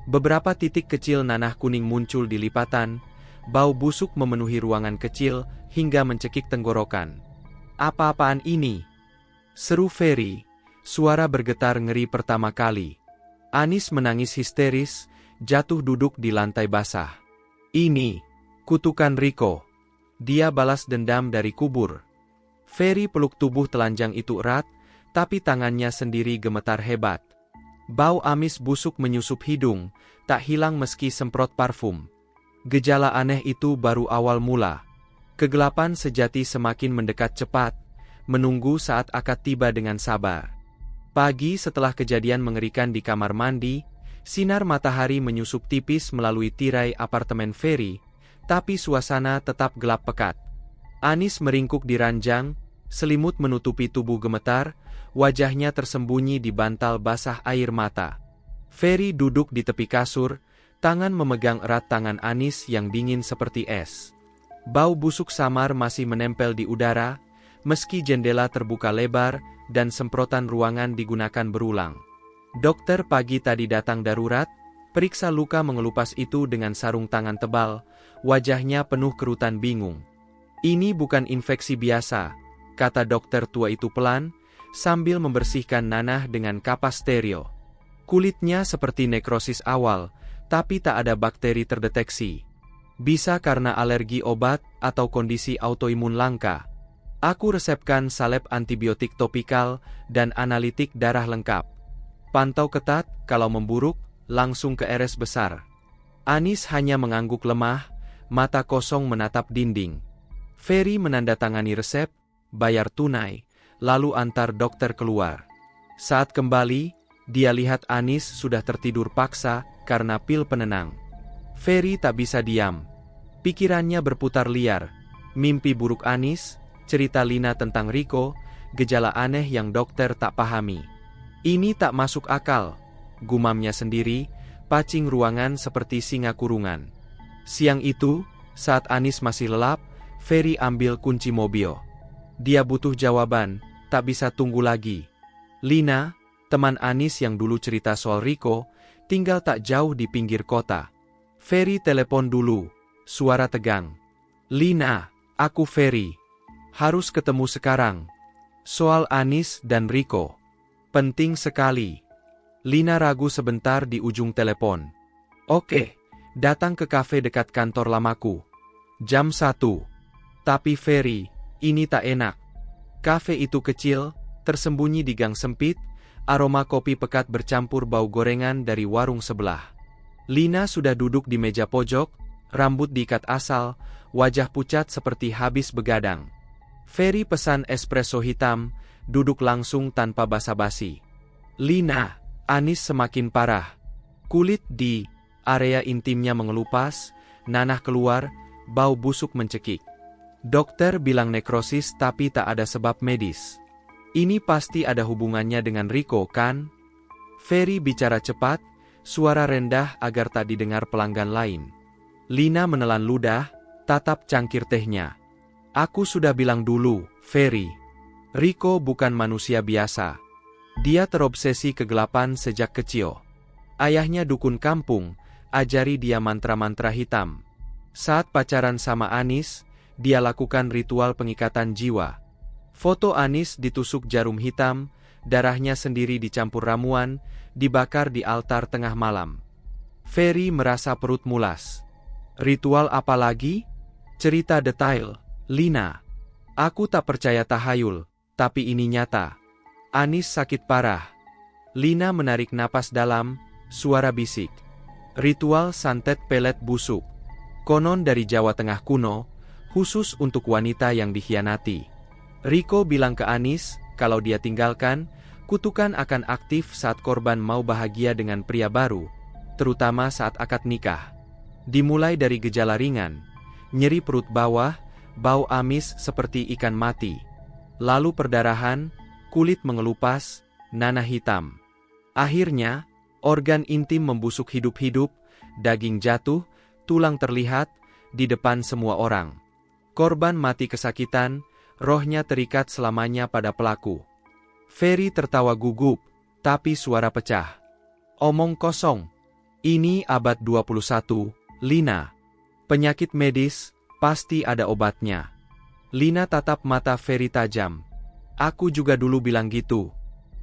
Speaker 1: Beberapa titik kecil nanah kuning muncul di lipatan, bau busuk memenuhi ruangan kecil hingga mencekik tenggorokan. Apa-apaan ini? Seru Ferry, suara bergetar ngeri pertama kali. Anis menangis histeris, jatuh duduk di lantai basah. Ini, kutukan Riko. Dia balas dendam dari kubur. Ferry peluk tubuh telanjang itu erat, tapi tangannya sendiri gemetar hebat. Bau amis busuk menyusup hidung, tak hilang meski semprot parfum. Gejala aneh itu baru awal mula. Kegelapan sejati semakin mendekat cepat, menunggu saat akad tiba dengan sabar. Pagi setelah kejadian mengerikan di kamar mandi, sinar matahari menyusup tipis melalui tirai apartemen Ferry, tapi suasana tetap gelap pekat. Anis meringkuk di ranjang, selimut menutupi tubuh gemetar, wajahnya tersembunyi di bantal basah air mata. Ferry duduk di tepi kasur, tangan memegang erat tangan Anis yang dingin seperti es. Bau busuk samar masih menempel di udara, meski jendela terbuka lebar dan semprotan ruangan digunakan berulang. Dokter pagi tadi datang darurat, periksa luka mengelupas itu dengan sarung tangan tebal, wajahnya penuh kerutan bingung. Ini bukan infeksi biasa, kata dokter tua itu pelan, sambil membersihkan nanah dengan kapas steril. Kulitnya seperti nekrosis awal, tapi tak ada bakteri terdeteksi. Bisa karena alergi obat atau kondisi autoimun langka. Aku resepkan salep antibiotik topikal dan analitik darah lengkap. Pantau ketat, kalau memburuk, langsung ke RS besar. Anis hanya mengangguk lemah, mata kosong menatap dinding. Ferry menandatangani resep, bayar tunai, lalu antar dokter keluar. Saat kembali, dia lihat Anis sudah tertidur paksa karena pil penenang. Ferry tak bisa diam. Pikirannya berputar liar. Mimpi buruk Anis, cerita Lina tentang Riko, gejala aneh yang dokter tak pahami. Ini tak masuk akal, gumamnya sendiri, pacing ruangan seperti singa kurungan. Siang itu, saat Anis masih lelap, Ferry ambil kunci mobil. Dia butuh jawaban, tak bisa tunggu lagi. Lina, teman Anis yang dulu cerita soal Riko, tinggal tak jauh di pinggir kota. Ferry telepon dulu, suara tegang. Lina, aku Ferry. Harus ketemu sekarang. Soal Anis dan Riko. Penting sekali. Lina ragu sebentar di ujung telepon. Oke, datang ke kafe dekat kantor lamaku. Jam 1. Tapi Ferry, ini tak enak. Kafe itu kecil, tersembunyi di gang sempit, aroma kopi pekat bercampur bau gorengan dari warung sebelah. Lina sudah duduk di meja pojok, rambut diikat asal, wajah pucat seperti habis begadang. Ferry pesan espresso hitam, duduk langsung tanpa basa-basi. Lina, Anis semakin parah. Kulit di area intimnya mengelupas, nanah keluar, bau busuk mencekik. Dokter bilang nekrosis tapi tak ada sebab medis. Ini pasti ada hubungannya dengan Rico, kan? Ferry bicara cepat, suara rendah agar tak didengar pelanggan lain. Lina menelan ludah, tatap cangkir tehnya. Aku sudah bilang dulu, Ferry. Rico bukan manusia biasa. Dia terobsesi kegelapan sejak kecil. Ayahnya dukun kampung, ajari dia mantra-mantra hitam. Saat pacaran sama Anis, dia lakukan ritual pengikatan jiwa. Foto Anis ditusuk jarum hitam, darahnya sendiri dicampur ramuan, dibakar di altar tengah malam. Ferry merasa perut mulas. Ritual apa lagi? Cerita detail, Lina. Aku tak percaya tahayul, tapi ini nyata. Anis sakit parah. Lina menarik napas dalam, suara bisik. Ritual santet pelet busuk. Konon dari Jawa Tengah kuno, khusus untuk wanita yang dikhianati. Rico bilang ke Anis, kalau dia tinggalkan, kutukan akan aktif saat korban mau bahagia dengan pria baru, terutama saat akad nikah. Dimulai dari gejala ringan, nyeri perut bawah, bau amis seperti ikan mati. Lalu perdarahan, kulit mengelupas, nanah hitam. Akhirnya, organ intim membusuk hidup-hidup, daging jatuh, tulang terlihat, di depan semua orang. Korban mati kesakitan, rohnya terikat selamanya pada pelaku. Ferry tertawa gugup, tapi suara pecah. Omong kosong. Ini abad 21, Lina. Penyakit medis, pasti ada obatnya. Lina tatap mata Ferry tajam. Aku juga dulu bilang gitu.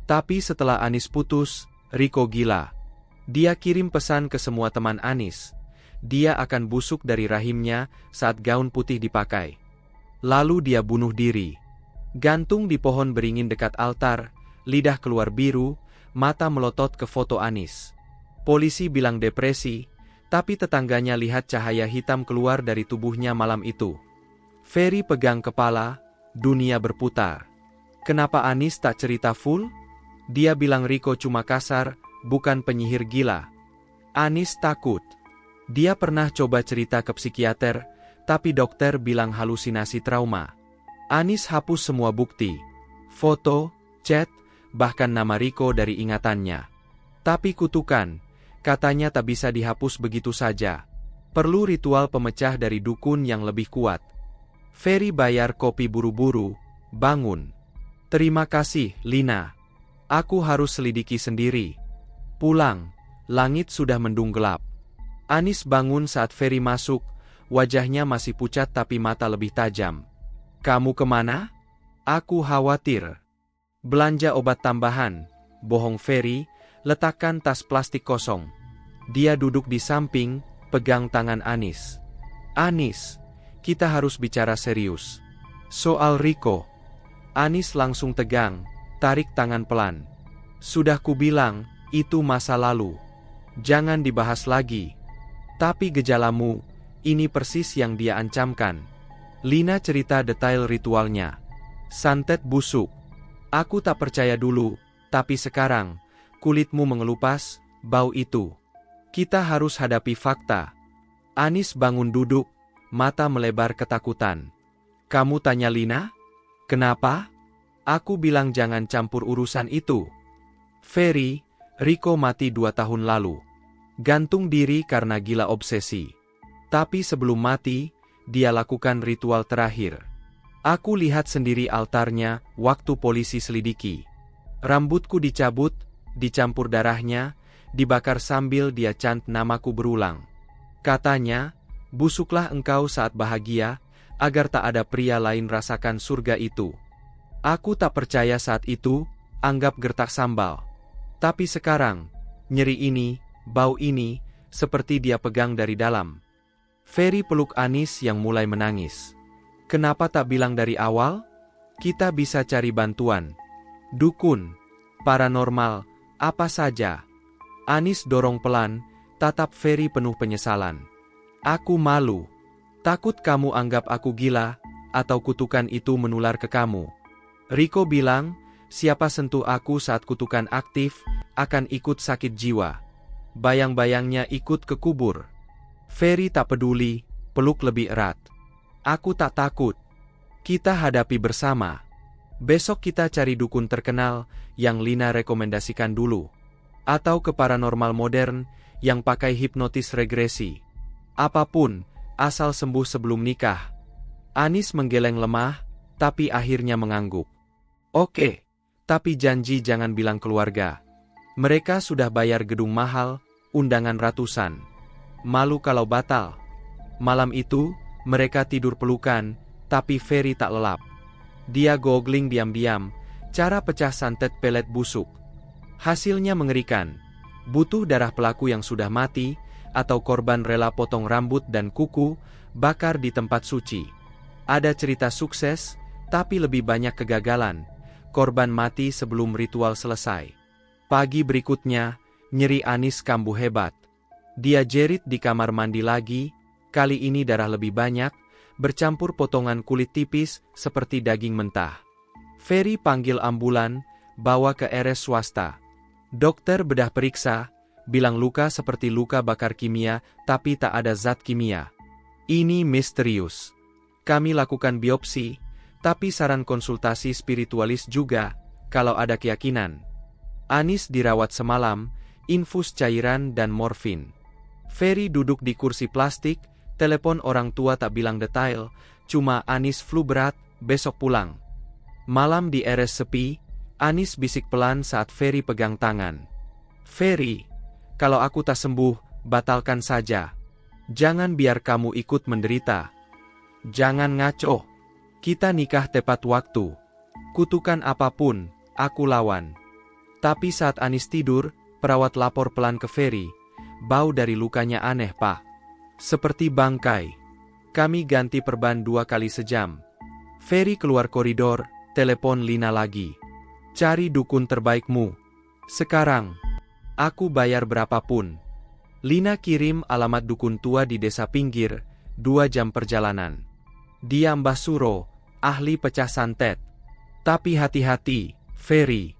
Speaker 1: Tapi setelah Anis putus, Rico gila. Dia kirim pesan ke semua teman Anis. Dia akan busuk dari rahimnya saat gaun putih dipakai. Lalu dia bunuh diri. Gantung di pohon beringin dekat altar, lidah keluar biru, mata melotot ke foto Anis. Polisi bilang depresi, tapi tetangganya lihat cahaya hitam keluar dari tubuhnya malam itu. Ferry pegang kepala, dunia berputar. Kenapa Anis tak cerita full? Dia bilang Rico cuma kasar, bukan penyihir gila. Anis takut. Dia pernah coba cerita ke psikiater, tapi dokter bilang halusinasi trauma. Anis hapus semua bukti. Foto, chat, bahkan nama Rico dari ingatannya. Tapi kutukan, katanya tak bisa dihapus begitu saja. Perlu ritual pemecah dari dukun yang lebih kuat. Ferry bayar kopi buru-buru, bangun. Terima kasih, Lina. Aku harus selidiki sendiri. Pulang, langit sudah mendung gelap. Anis bangun saat Ferry masuk, wajahnya masih pucat tapi mata lebih tajam. Kamu kemana? Aku khawatir. Belanja obat tambahan, bohong Ferry, letakkan tas plastik kosong. Dia duduk di samping, pegang tangan Anis. Anis, kita harus bicara serius. Soal Rico. Anis langsung tegang, tarik tangan pelan. Sudah kubilang, itu masa lalu. Jangan dibahas lagi. Tapi gejalamu, ini persis yang dia ancamkan. Lina cerita detail ritualnya. Santet busuk. Aku tak percaya dulu, tapi sekarang, kulitmu mengelupas, bau itu. Kita harus hadapi fakta. Anis bangun duduk, mata melebar ketakutan. Kamu tanya Lina? Kenapa? Aku bilang jangan campur urusan itu. Ferry, Rico mati 2 tahun lalu. Gantung diri karena gila obsesi. Tapi sebelum mati, dia lakukan ritual terakhir. Aku lihat sendiri altarnya waktu polisi selidiki. Rambutku dicabut, dicampur darahnya, dibakar sambil dia chant namaku berulang. Katanya, busuklah engkau saat bahagia, agar tak ada pria lain rasakan surga itu. Aku tak percaya saat itu, anggap gertak sambal. Tapi sekarang, nyeri ini, bau ini, seperti dia pegang dari dalam. Ferry peluk Anis yang mulai menangis. Kenapa tak bilang dari awal? Kita bisa cari bantuan. Dukun. Paranormal, apa saja? Anis dorong pelan, tatap Ferry penuh penyesalan. Aku malu. Takut kamu anggap aku gila, atau kutukan itu menular ke kamu. Rico bilang, siapa sentuh aku saat kutukan aktif, akan ikut sakit jiwa. Bayang-bayangnya ikut ke kubur. Ferry tak peduli, peluk lebih erat. Aku tak takut. Kita hadapi bersama. Besok kita cari dukun terkenal, yang Lina rekomendasikan dulu. Atau ke paranormal modern, yang pakai hipnotis regresi. Apapun, asal sembuh sebelum nikah. Anis menggeleng lemah, tapi akhirnya mengangguk. Oke, tapi janji jangan bilang keluarga. Mereka sudah bayar gedung mahal, undangan ratusan. Malu kalau batal. Malam itu, mereka tidur pelukan, tapi Ferry tak lelap. Dia googling diam-diam, cara pecah santet pelet busuk. Hasilnya mengerikan. Butuh darah pelaku yang sudah mati, atau korban rela potong rambut dan kuku, bakar di tempat suci. Ada cerita sukses, tapi lebih banyak kegagalan. Korban mati sebelum ritual selesai. Pagi berikutnya, nyeri Anis kambuh hebat. Dia jerit di kamar mandi lagi, kali ini darah lebih banyak, bercampur potongan kulit tipis seperti daging mentah. Ferry panggil ambulan, bawa ke RS swasta. Dokter bedah periksa, bilang luka seperti luka bakar kimia, tapi tak ada zat kimia. Ini misterius. Kami lakukan biopsi, tapi saran konsultasi spiritualis juga, kalau ada keyakinan. Anis dirawat semalam, infus cairan dan morfin. Ferry duduk di kursi plastik, telepon orang tua tak bilang detail, cuma Anis flu berat, besok pulang. Malam di RS sepi, Anis bisik pelan saat Ferry pegang tangan. Ferry, kalau aku tak sembuh, batalkan saja. Jangan biar kamu ikut menderita. Jangan ngaco. Kita nikah tepat waktu. Kutukan apapun, aku lawan. Tapi saat Anis tidur, perawat lapor pelan ke Ferry. Bau dari lukanya aneh, Pak. Seperti bangkai. Kami ganti perban 2 kali sejam. Ferry keluar koridor, telepon Lina lagi. Cari dukun terbaikmu. Sekarang. Aku bayar berapapun. Lina kirim alamat dukun tua di desa pinggir, 2 jam perjalanan. Dia Mbah Suro, ahli pecah santet. Tapi hati-hati, Ferry.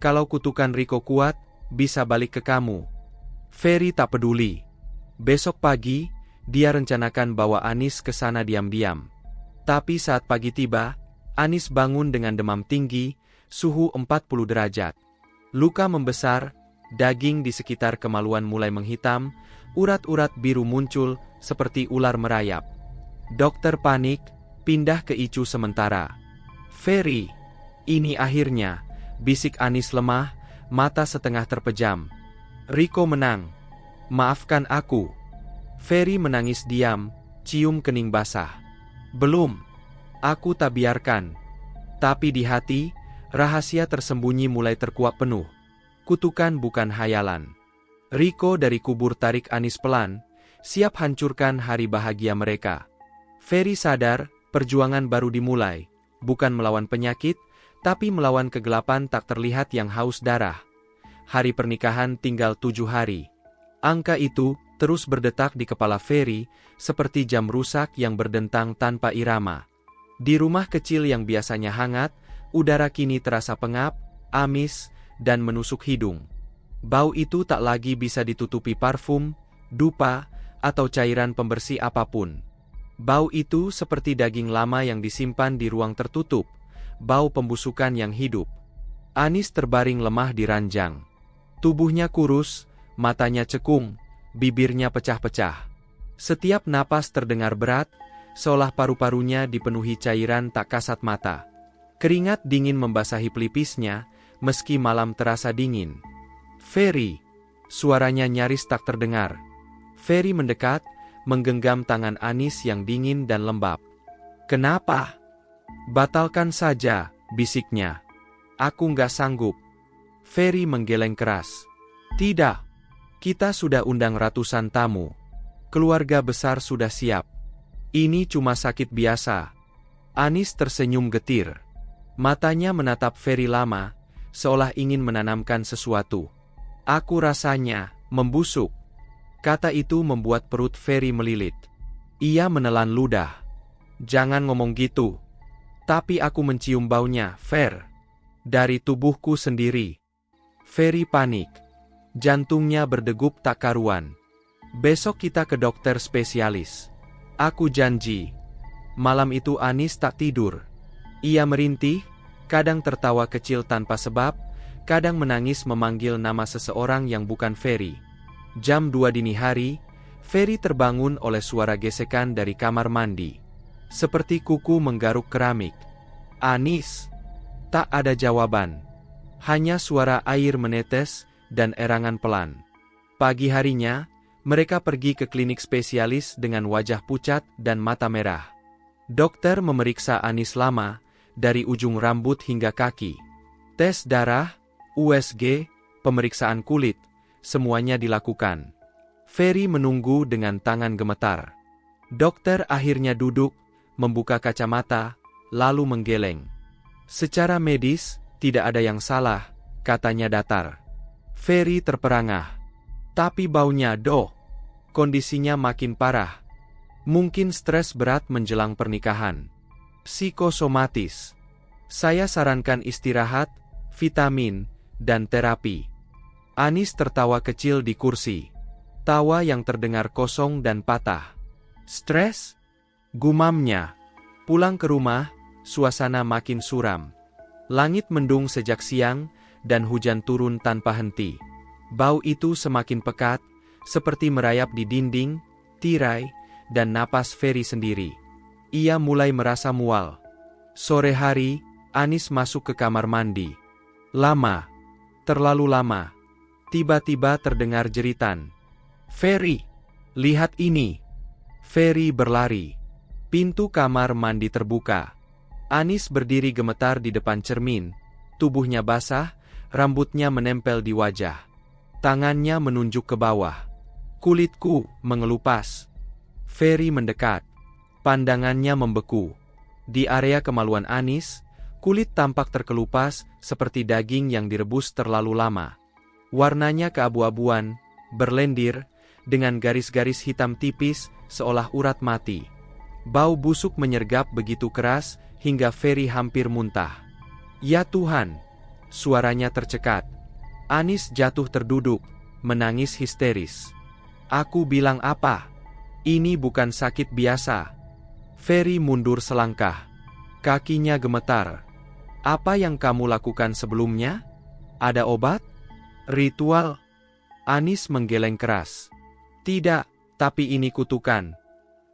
Speaker 1: Kalau kutukan Rico kuat, bisa balik ke kamu. Ferry tak peduli. Besok pagi, dia rencanakan bawa Anis ke sana diam-diam. Tapi saat pagi tiba, Anis bangun dengan demam tinggi, suhu 40 derajat. Luka membesar, daging di sekitar kemaluan mulai menghitam, urat-urat biru muncul seperti ular merayap. Dokter panik, pindah ke ICU sementara. Ferry, ini akhirnya, bisik Anis lemah, mata setengah terpejam. Rico menang. Maafkan aku. Ferry menangis diam, cium kening basah. Belum. Aku tak biarkan. Tapi di hati, rahasia tersembunyi mulai terkuak penuh. Kutukan bukan hayalan. Rico dari kubur tarik Anis pelan, siap hancurkan hari bahagia mereka. Ferry sadar, perjuangan baru dimulai, bukan melawan penyakit, tapi melawan kegelapan tak terlihat yang haus darah. Hari pernikahan tinggal 7 hari. Angka itu terus berdetak di kepala Ferry, seperti jam rusak yang berdentang tanpa irama. Di rumah kecil yang biasanya hangat, udara kini terasa pengap, amis, dan menusuk hidung. Bau itu tak lagi bisa ditutupi parfum, dupa, atau cairan pembersih apapun. Bau itu seperti daging lama yang disimpan di ruang tertutup, bau pembusukan yang hidup. Anis terbaring lemah di ranjang. Tubuhnya kurus, matanya cekung, bibirnya pecah-pecah. Setiap napas terdengar berat, seolah paru-parunya dipenuhi cairan tak kasat mata. Keringat dingin membasahi pelipisnya, meski malam terasa dingin. Ferry, suaranya nyaris tak terdengar. Ferry mendekat, menggenggam tangan Anis yang dingin dan lembab. Kenapa? Batalkan saja, bisiknya. Aku nggak sanggup. Ferry menggeleng keras. Tidak. Kita sudah undang ratusan tamu. Keluarga besar sudah siap. Ini cuma sakit biasa. Anis tersenyum getir. Matanya menatap Ferry lama, seolah ingin menanamkan sesuatu. Aku rasanya membusuk. Kata itu membuat perut Ferry melilit. Ia menelan ludah. Jangan ngomong gitu. Tapi aku mencium baunya, Fer. Dari tubuhku sendiri. Ferry panik. Jantungnya berdegup tak karuan. Besok kita ke dokter spesialis. Aku janji. Malam itu Anis tak tidur. Ia merintih, kadang tertawa kecil tanpa sebab, kadang menangis memanggil nama seseorang yang bukan Ferry. Jam 2 dini hari, Ferry terbangun oleh suara gesekan dari kamar mandi. Seperti kuku menggaruk keramik. Anis. Tak ada jawaban. Hanya suara air menetes dan erangan pelan. Pagi harinya, mereka pergi ke klinik spesialis dengan wajah pucat dan mata merah. Dokter memeriksa Anis lama, dari ujung rambut hingga kaki. Tes darah, USG, pemeriksaan kulit, semuanya dilakukan. Ferry menunggu dengan tangan gemetar. Dokter akhirnya duduk, membuka kacamata, lalu menggeleng. Secara medis, tidak ada yang salah, katanya datar. Ferry terperangah. Tapi baunya, doh. Kondisinya makin parah. Mungkin stres berat menjelang pernikahan. Psikosomatis. Saya sarankan istirahat, vitamin, dan terapi. Anis tertawa kecil di kursi. Tawa yang terdengar kosong dan patah. Stres? Gumamnya. Pulang ke rumah, suasana makin suram. Langit mendung sejak siang, dan hujan turun tanpa henti. Bau itu semakin pekat, seperti merayap di dinding, tirai, dan napas Ferry sendiri. Ia mulai merasa mual. Sore hari, Anis masuk ke kamar mandi. Lama. Terlalu lama. Tiba-tiba terdengar jeritan. Ferry, lihat ini. Ferry berlari. Pintu kamar mandi terbuka. Anis berdiri gemetar di depan cermin. Tubuhnya basah, rambutnya menempel di wajah. Tangannya menunjuk ke bawah. Kulitku mengelupas. Ferry mendekat. Pandangannya membeku. Di area kemaluan Anis, kulit tampak terkelupas seperti daging yang direbus terlalu lama. Warnanya keabu-abuan, berlendir, dengan garis-garis hitam tipis seolah urat mati. Bau busuk menyergap begitu keras hingga Ferry hampir muntah. Ya Tuhan! Suaranya tercekat. Anis jatuh terduduk, menangis histeris. Aku bilang apa? Ini bukan sakit biasa. Ferry mundur selangkah. Kakinya gemetar. Apa yang kamu lakukan sebelumnya? Ada obat? Ritual? Anis menggeleng keras. Tidak, tapi ini kutukan.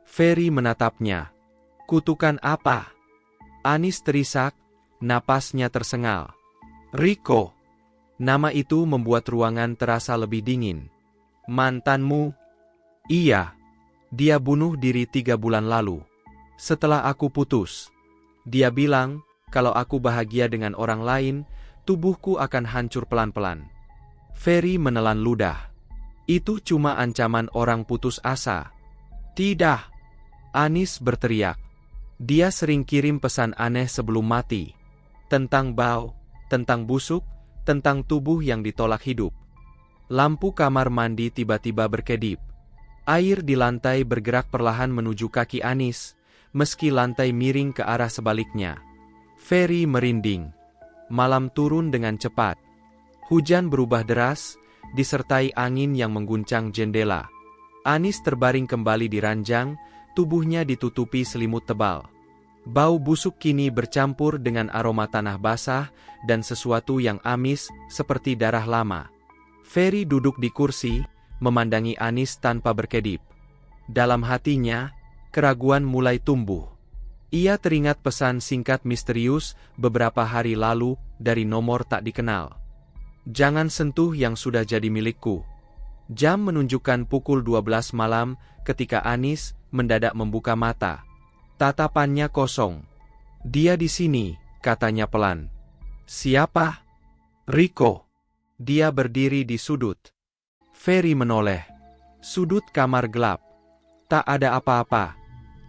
Speaker 1: Ferry menatapnya. Kutukan apa? Anis terisak, napasnya tersengal. Rico. Nama itu membuat ruangan terasa lebih dingin. Mantanmu? Iya. Dia bunuh diri 3 bulan lalu. Setelah aku putus. Dia bilang, kalau aku bahagia dengan orang lain, tubuhku akan hancur pelan-pelan. Ferry menelan ludah. Itu cuma ancaman orang putus asa. Tidak. Anis berteriak. Dia sering kirim pesan aneh sebelum mati. Tentang bau, tentang busuk, tentang tubuh yang ditolak hidup. Lampu kamar mandi tiba-tiba berkedip. Air di lantai bergerak perlahan menuju kaki Anis, meski lantai miring ke arah sebaliknya. Ferry merinding. Malam turun dengan cepat. Hujan berubah deras, disertai angin yang mengguncang jendela. Anis terbaring kembali di ranjang, tubuhnya ditutupi selimut tebal. Bau busuk kini bercampur dengan aroma tanah basah dan sesuatu yang amis seperti darah lama. Ferry duduk di kursi, memandangi Anis tanpa berkedip. Dalam hatinya, keraguan mulai tumbuh. Ia teringat pesan singkat misterius beberapa hari lalu dari nomor tak dikenal. Jangan sentuh yang sudah jadi milikku. Jam menunjukkan pukul 12 malam ketika Anis mendadak membuka mata. Tatapannya kosong. Dia di sini, katanya pelan. Siapa? Rico. Dia berdiri di sudut. Ferry menoleh. Sudut kamar gelap. Tak ada apa-apa.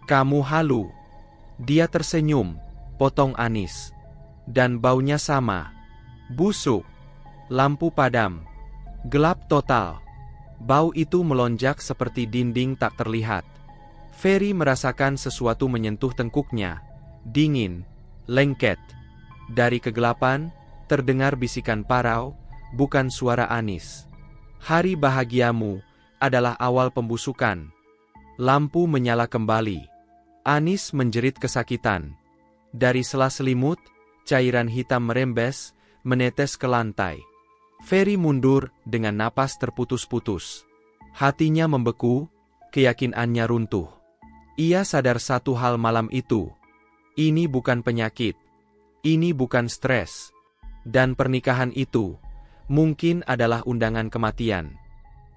Speaker 1: Kamu halu. Dia tersenyum, potong Anis. Dan baunya sama. Busuk. Lampu padam. Gelap total. Bau itu melonjak seperti dinding tak terlihat. Ferry merasakan sesuatu menyentuh tengkuknya. Dingin, lengket. Dari kegelapan, terdengar bisikan parau, bukan suara Anis. Hari bahagiamu adalah awal pembusukan. Lampu menyala kembali. Anis menjerit kesakitan. Dari sela selimut, cairan hitam merembes, menetes ke lantai. Ferry mundur dengan napas terputus-putus. Hatinya membeku, keyakinannya runtuh. Ia sadar satu hal malam itu. Ini bukan penyakit. Ini bukan stres. Dan pernikahan itu, mungkin adalah undangan kematian.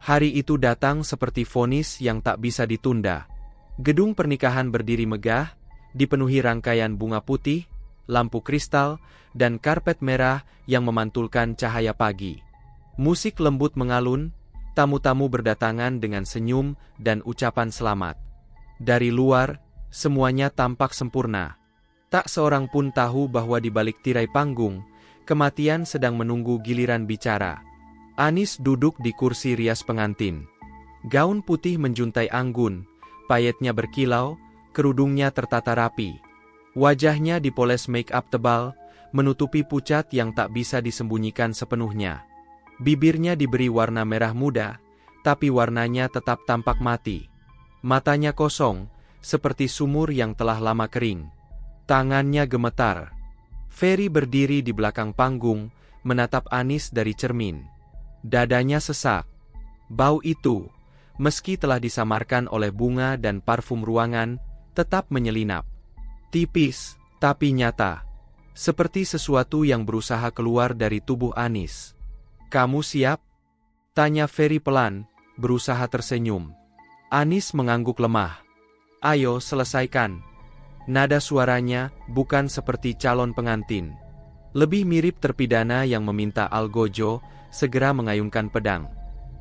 Speaker 1: Hari itu datang seperti vonis yang tak bisa ditunda. Gedung pernikahan berdiri megah, dipenuhi rangkaian bunga putih, lampu kristal, dan karpet merah yang memantulkan cahaya pagi. Musik lembut mengalun, tamu-tamu berdatangan dengan senyum dan ucapan selamat. Dari luar, semuanya tampak sempurna. Tak seorang pun tahu bahwa di balik tirai panggung, kematian sedang menunggu giliran bicara. Anis duduk di kursi rias pengantin. Gaun putih menjuntai anggun, payetnya berkilau, kerudungnya tertata rapi. Wajahnya dipoles make-up tebal, menutupi pucat yang tak bisa disembunyikan sepenuhnya. Bibirnya diberi warna merah muda, tapi warnanya tetap tampak mati. Matanya kosong, seperti sumur yang telah lama kering. Tangannya gemetar. Ferry berdiri di belakang panggung, menatap Anis dari cermin. Dadanya sesak. Bau itu, meski telah disamarkan oleh bunga dan parfum ruangan, tetap menyelinap. Tipis, tapi nyata. Seperti sesuatu yang berusaha keluar dari tubuh Anis. "Kamu siap?" tanya Ferry pelan, berusaha tersenyum. Anis mengangguk lemah. "Ayo selesaikan." Nada suaranya bukan seperti calon pengantin. Lebih mirip terpidana yang meminta Algojo segera mengayunkan pedang.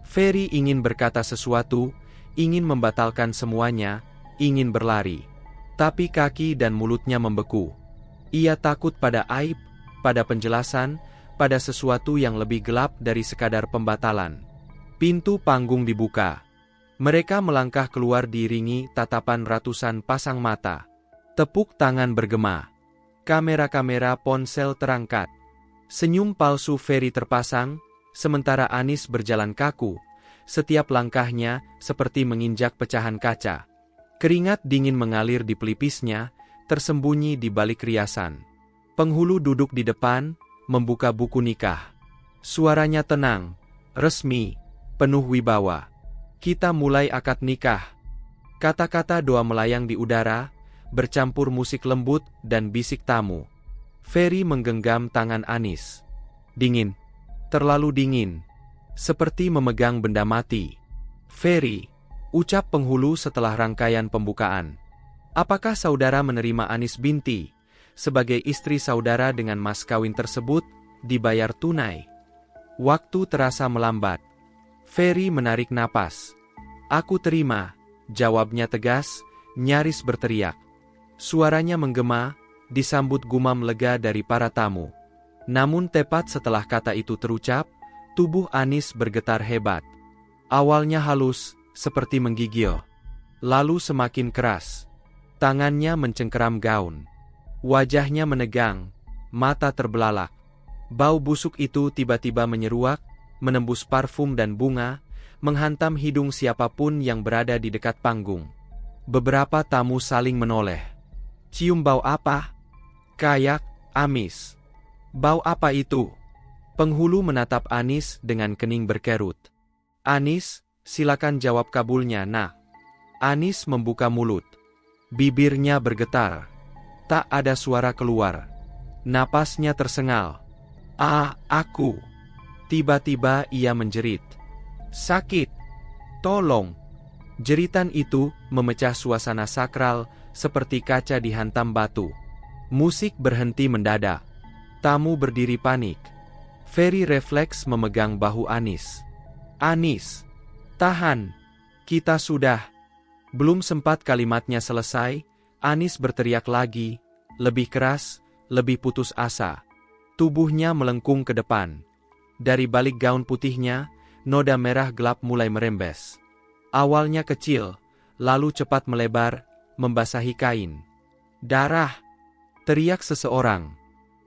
Speaker 1: Ferry ingin berkata sesuatu, ingin membatalkan semuanya, ingin berlari. Tapi kaki dan mulutnya membeku. Ia takut pada aib, pada penjelasan, pada sesuatu yang lebih gelap dari sekadar pembatalan. Pintu panggung dibuka. Mereka melangkah keluar diiringi tatapan ratusan pasang mata. Tepuk tangan bergema. Kamera-kamera ponsel terangkat. Senyum palsu Ferry terpasang, sementara Anis berjalan kaku. Setiap langkahnya seperti menginjak pecahan kaca. Keringat dingin mengalir di pelipisnya, tersembunyi di balik riasan. Penghulu duduk di depan, membuka buku nikah. Suaranya tenang, resmi, penuh wibawa. "Kita mulai akad nikah." Kata-kata doa melayang di udara, bercampur musik lembut dan bisik tamu. Ferry menggenggam tangan Anis. Dingin, terlalu dingin, seperti memegang benda mati. "Ferry," ucap penghulu setelah rangkaian pembukaan. "Apakah saudara menerima Anis binti sebagai istri saudara dengan mas kawin tersebut dibayar tunai?" Waktu terasa melambat. Ferry menarik napas. "Aku terima," jawabnya tegas, nyaris berteriak. Suaranya menggema, disambut gumam lega dari para tamu. Namun tepat setelah kata itu terucap, tubuh Anis bergetar hebat. Awalnya halus, seperti menggigil. Lalu semakin keras. Tangannya mencengkeram gaun. Wajahnya menegang, mata terbelalak. Bau busuk itu tiba-tiba menyeruak, menembus parfum dan bunga, menghantam hidung siapapun yang berada di dekat panggung. Beberapa tamu saling menoleh. "Cium bau apa?" "Kayak, amis." "Bau apa itu?" Penghulu menatap Anis dengan kening berkerut. "Anis, silakan jawab kabulnya, nak." Anis membuka mulut. Bibirnya bergetar. Tak ada suara keluar. Napasnya tersengal. Aku." Tiba-tiba ia menjerit. "Sakit! Tolong!" Jeritan itu memecah suasana sakral seperti kaca dihantam batu. Musik berhenti mendadak. Tamu berdiri panik. Ferry refleks memegang bahu Anis. "Anis, tahan. Kita sudah..." Belum sempat kalimatnya selesai, Anis berteriak lagi, lebih keras, lebih putus asa. Tubuhnya melengkung ke depan. Dari balik gaun putihnya, noda merah gelap mulai merembes. Awalnya kecil, lalu cepat melebar, membasahi kain. "Darah!" teriak seseorang.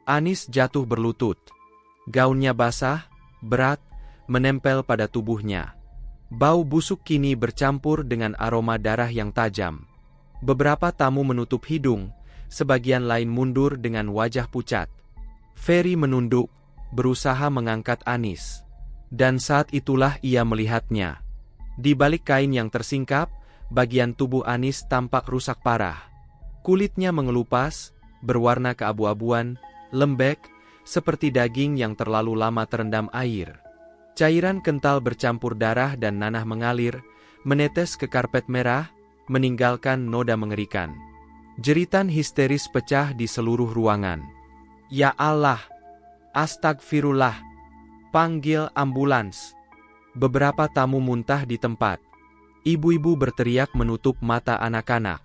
Speaker 1: Anis jatuh berlutut. Gaunnya basah, berat, menempel pada tubuhnya. Bau busuk kini bercampur dengan aroma darah yang tajam. Beberapa tamu menutup hidung, sebagian lain mundur dengan wajah pucat. Ferry menunduk, berusaha mengangkat Anis. Dan saat itulah ia melihatnya. Di balik kain yang tersingkap, bagian tubuh Anis tampak rusak parah. Kulitnya mengelupas, berwarna keabu-abuan, lembek, seperti daging yang terlalu lama terendam air. Cairan kental bercampur darah dan nanah mengalir, menetes ke karpet merah, meninggalkan noda mengerikan. Jeritan histeris pecah di seluruh ruangan. "Ya Allah! Astagfirullah! Panggil ambulans!" Beberapa tamu muntah di tempat. Ibu-ibu berteriak menutup mata anak-anak.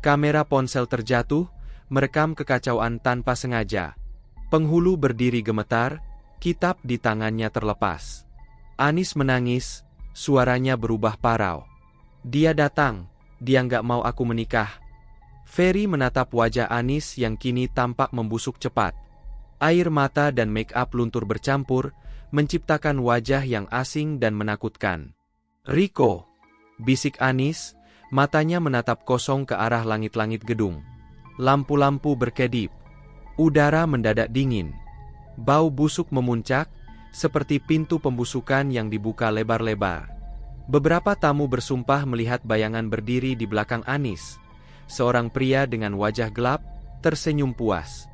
Speaker 1: Kamera ponsel terjatuh, merekam kekacauan tanpa sengaja. Penghulu berdiri gemetar, kitab di tangannya terlepas. Anis menangis, suaranya berubah parau. "Dia datang, dia nggak mau aku menikah." Ferry menatap wajah Anis yang kini tampak membusuk cepat. Air mata dan make-up luntur bercampur, menciptakan wajah yang asing dan menakutkan. "Rico!" bisik Anis, matanya menatap kosong ke arah langit-langit gedung. Lampu-lampu berkedip. Udara mendadak dingin. Bau busuk memuncak, seperti pintu pembusukan yang dibuka lebar-lebar. Beberapa tamu bersumpah melihat bayangan berdiri di belakang Anis. Seorang pria dengan wajah gelap, tersenyum puas.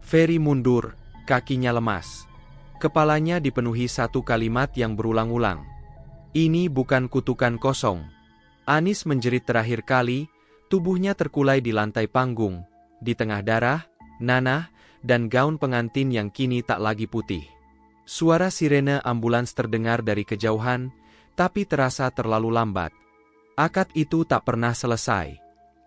Speaker 1: Ferry mundur, kakinya lemas. Kepalanya dipenuhi satu kalimat yang berulang-ulang. "Ini bukan kutukan kosong." Anis menjerit terakhir kali, tubuhnya terkulai di lantai panggung, di tengah darah, nanah, dan gaun pengantin yang kini tak lagi putih. Suara sirene ambulans terdengar dari kejauhan, tapi terasa terlalu lambat. Akad itu tak pernah selesai.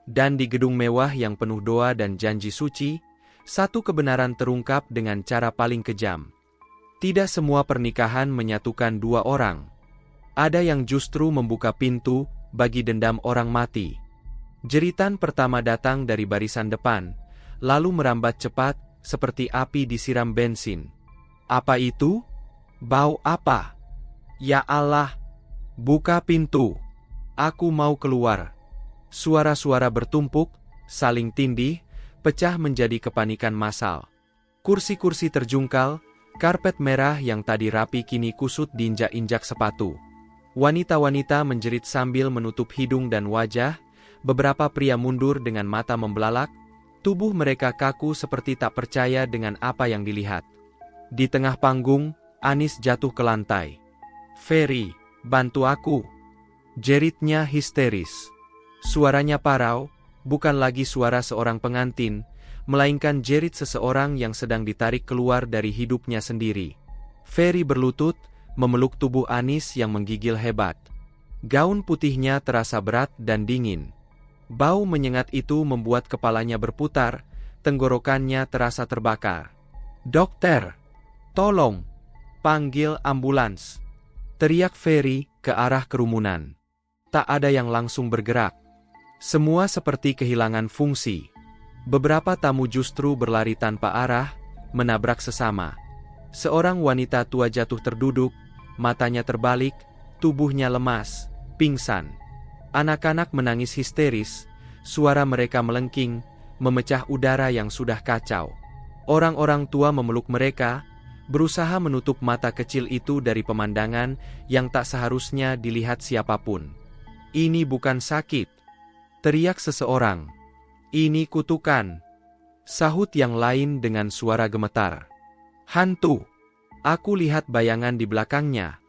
Speaker 1: Dan di gedung mewah yang penuh doa dan janji suci, satu kebenaran terungkap dengan cara paling kejam. Tidak semua pernikahan menyatukan dua orang. Ada yang justru membuka pintu bagi dendam orang mati. Jeritan pertama datang dari barisan depan, lalu merambat cepat, seperti api disiram bensin. "Apa itu? Bau apa? Ya Allah! Buka pintu! Aku mau keluar!" Suara-suara bertumpuk, saling tindih, pecah menjadi kepanikan massal. Kursi-kursi terjungkal, karpet merah yang tadi rapi kini kusut diinjak-injak sepatu. Wanita-wanita menjerit sambil menutup hidung dan wajah, beberapa pria mundur dengan mata membelalak, tubuh mereka kaku seperti tak percaya dengan apa yang dilihat. Di tengah panggung, Anis jatuh ke lantai. "Ferry, bantu aku!" jeritnya histeris. Suaranya parau, bukan lagi suara seorang pengantin, melainkan jerit seseorang yang sedang ditarik keluar dari hidupnya sendiri. Ferry berlutut, memeluk tubuh Anis yang menggigil hebat. Gaun putihnya terasa berat dan dingin. Bau menyengat itu membuat kepalanya berputar, tenggorokannya terasa terbakar. "Dokter! Tolong! Panggil ambulans!" teriak Ferry ke arah kerumunan. Tak ada yang langsung bergerak. Semua seperti kehilangan fungsi. Beberapa tamu justru berlari tanpa arah, menabrak sesama. Seorang wanita tua jatuh terduduk, matanya terbalik, tubuhnya lemas, pingsan. Anak-anak menangis histeris, suara mereka melengking, memecah udara yang sudah kacau. Orang-orang tua memeluk mereka, berusaha menutup mata kecil itu dari pemandangan yang tak seharusnya dilihat siapapun. "Ini bukan sakit," teriak seseorang. "Ini kutukan," sahut yang lain dengan suara gemetar. "Hantu! Aku lihat bayangan di belakangnya."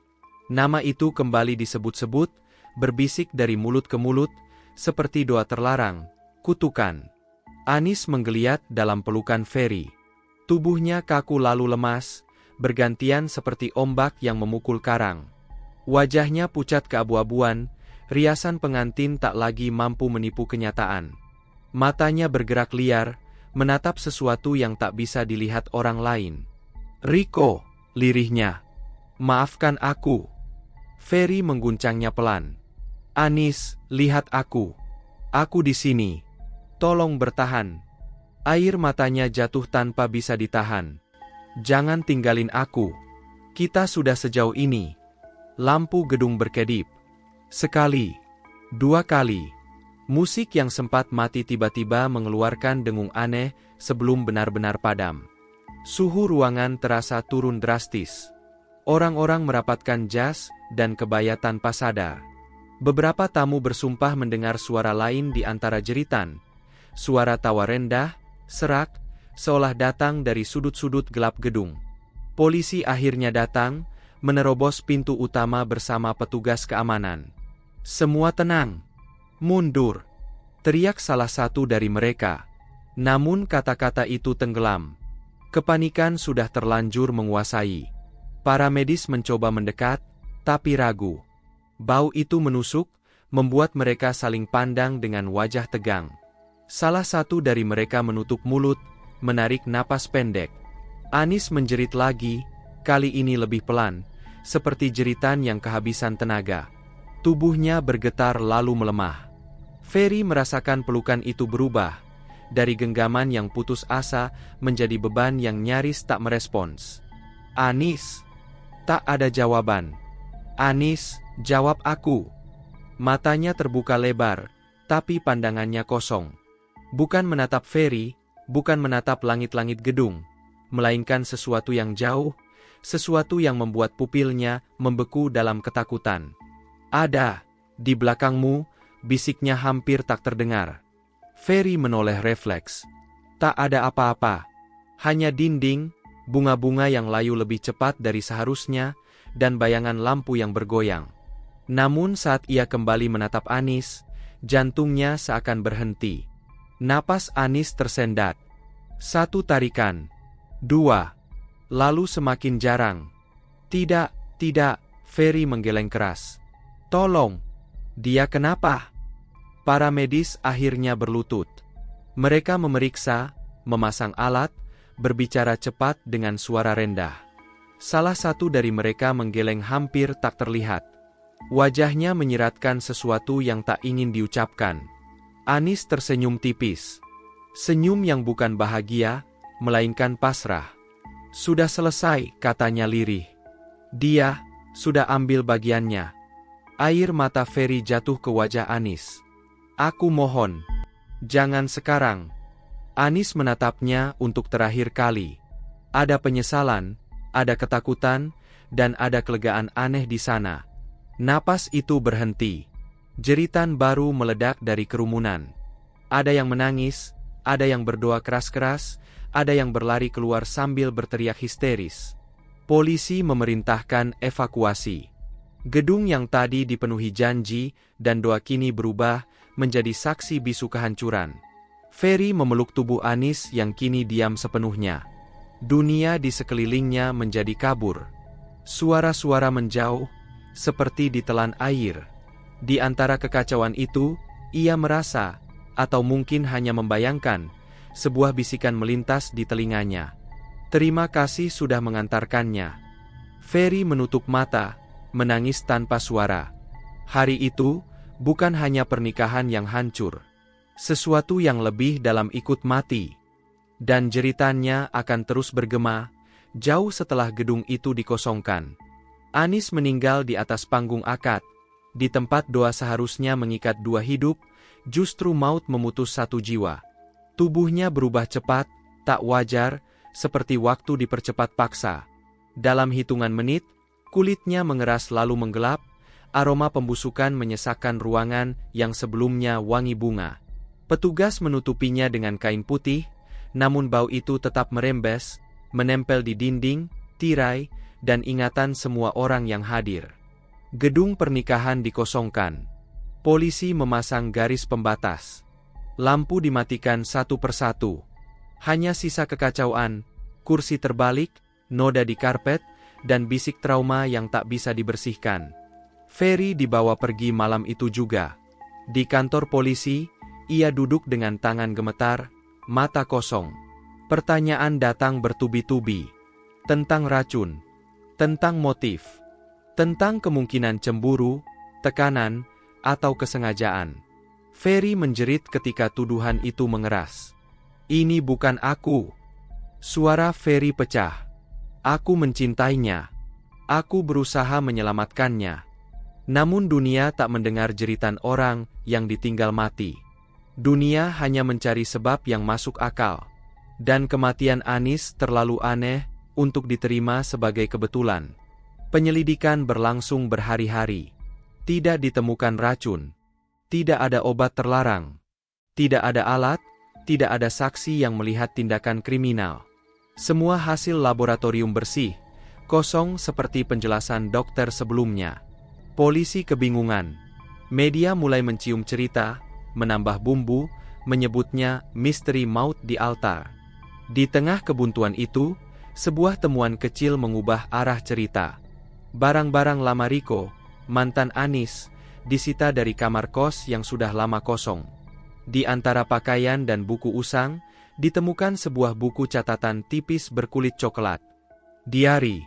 Speaker 1: Nama itu kembali disebut-sebut, berbisik dari mulut ke mulut, seperti doa terlarang, kutukan. Anis menggeliat dalam pelukan Ferry. Tubuhnya kaku lalu lemas, bergantian seperti ombak yang memukul karang. Wajahnya pucat keabu-abuan, riasan pengantin tak lagi mampu menipu kenyataan. Matanya bergerak liar, menatap sesuatu yang tak bisa dilihat orang lain. Riko, lirihnya. Maafkan aku. Ferry mengguncangnya pelan. Anis, lihat aku. Aku di sini. Tolong bertahan. Air matanya jatuh tanpa bisa ditahan. Jangan tinggalin aku. Kita sudah sejauh ini. Lampu gedung berkedip. Sekali. Dua kali. Musik yang sempat mati tiba-tiba mengeluarkan dengung aneh sebelum benar-benar padam. Suhu ruangan terasa turun drastis. Orang-orang merapatkan jas dan kebaya tanpa sadar. Beberapa tamu bersumpah mendengar suara lain di antara jeritan. Suara tawa rendah, serak, seolah datang dari sudut-sudut gelap gedung. Polisi akhirnya datang, menerobos pintu utama bersama petugas keamanan. Semua tenang. Mundur. Teriak salah satu dari mereka. Namun kata-kata itu tenggelam. Kepanikan sudah terlanjur menguasai. Para medis mencoba mendekat, tapi ragu. Bau itu menusuk, membuat mereka saling pandang dengan wajah tegang. Salah satu dari mereka menutup mulut, menarik napas pendek. Anis menjerit lagi, kali ini lebih pelan, seperti jeritan yang kehabisan tenaga. Tubuhnya bergetar lalu melemah. Ferry merasakan pelukan itu berubah, dari genggaman yang putus asa menjadi beban yang nyaris tak merespons. Anis. Tak ada jawaban. Anis, jawab aku. Matanya terbuka lebar, tapi pandangannya kosong. Bukan menatap Ferry, bukan menatap langit-langit gedung, melainkan sesuatu yang jauh, sesuatu yang membuat pupilnya membeku dalam ketakutan. Ada, di belakangmu, bisiknya hampir tak terdengar. Ferry menoleh refleks. Tak ada apa-apa. Hanya dinding, bunga-bunga yang layu lebih cepat dari seharusnya, dan bayangan lampu yang bergoyang. Namun saat ia kembali menatap Anis, jantungnya seakan berhenti. Napas Anis tersendat. Satu tarikan. Dua. Lalu semakin jarang. Tidak, Ferry menggeleng keras. Tolong. Dia kenapa? Para medis akhirnya berlutut. Mereka memeriksa, memasang alat, berbicara cepat dengan suara rendah. Salah satu dari mereka menggeleng hampir tak terlihat. Wajahnya menyiratkan sesuatu yang tak ingin diucapkan. Anis tersenyum tipis. Senyum yang bukan bahagia, melainkan pasrah. Sudah selesai, katanya lirih. Dia sudah ambil bagiannya. Air mata Ferry jatuh ke wajah Anis. Aku mohon, jangan sekarang. Anis menatapnya untuk terakhir kali. Ada penyesalan, ada ketakutan, dan ada kelegaan aneh di sana. Napas itu berhenti. Jeritan baru meledak dari kerumunan. Ada yang menangis, ada yang berdoa keras-keras, ada yang berlari keluar sambil berteriak histeris. Polisi memerintahkan evakuasi. Gedung yang tadi dipenuhi janji dan doa kini berubah menjadi saksi bisu kehancuran. Ferry memeluk tubuh Anis yang kini diam sepenuhnya. Dunia di sekelilingnya menjadi kabur. Suara-suara menjauh, seperti ditelan air. Di antara kekacauan itu, ia merasa, atau mungkin hanya membayangkan, sebuah bisikan melintas di telinganya. Terima kasih sudah mengantarkannya. Ferry menutup mata, menangis tanpa suara. Hari itu, bukan hanya pernikahan yang hancur. Sesuatu yang lebih dalam ikut mati. Dan jeritannya akan terus bergema, jauh setelah gedung itu dikosongkan. Anis meninggal di atas panggung akad. Di tempat doa seharusnya mengikat dua hidup, justru maut memutus satu jiwa. Tubuhnya berubah cepat, tak wajar, seperti waktu dipercepat paksa. Dalam hitungan menit, kulitnya mengeras lalu menggelap, aroma pembusukan menyesakkan ruangan yang sebelumnya wangi bunga. Petugas menutupinya dengan kain putih, namun bau itu tetap merembes, menempel di dinding, tirai, dan ingatan semua orang yang hadir. Gedung pernikahan dikosongkan. Polisi memasang garis pembatas. Lampu dimatikan satu persatu. Hanya sisa kekacauan, kursi terbalik, noda di karpet, dan bisik trauma yang tak bisa dibersihkan. Ferry dibawa pergi malam itu juga. Di kantor polisi, ia duduk dengan tangan gemetar, mata kosong. Pertanyaan datang bertubi-tubi. tentang racun, tentang motif, tentang kemungkinan cemburu, tekanan, atau kesengajaan. Ferry menjerit ketika tuduhan itu mengeras. "Ini bukan aku." Suara Ferry pecah. "Aku mencintainya. Aku berusaha menyelamatkannya." Namun dunia tak mendengar jeritan orang yang ditinggal mati. Dunia hanya mencari sebab yang masuk akal. Dan kematian Anis terlalu aneh untuk diterima sebagai kebetulan. Penyelidikan berlangsung berhari-hari. Tidak ditemukan racun. Tidak ada obat terlarang. Tidak ada alat, tidak ada saksi yang melihat tindakan kriminal. Semua hasil laboratorium bersih, kosong seperti penjelasan dokter sebelumnya. Polisi kebingungan. Media mulai mencium cerita, menambah bumbu, menyebutnya misteri maut di altar. Di tengah kebuntuan itu, sebuah temuan kecil mengubah arah cerita. Barang-barang lama Riko, mantan Anis, disita dari kamar kos yang sudah lama kosong. Di antara pakaian dan buku usang, ditemukan sebuah buku catatan tipis berkulit coklat. Diari.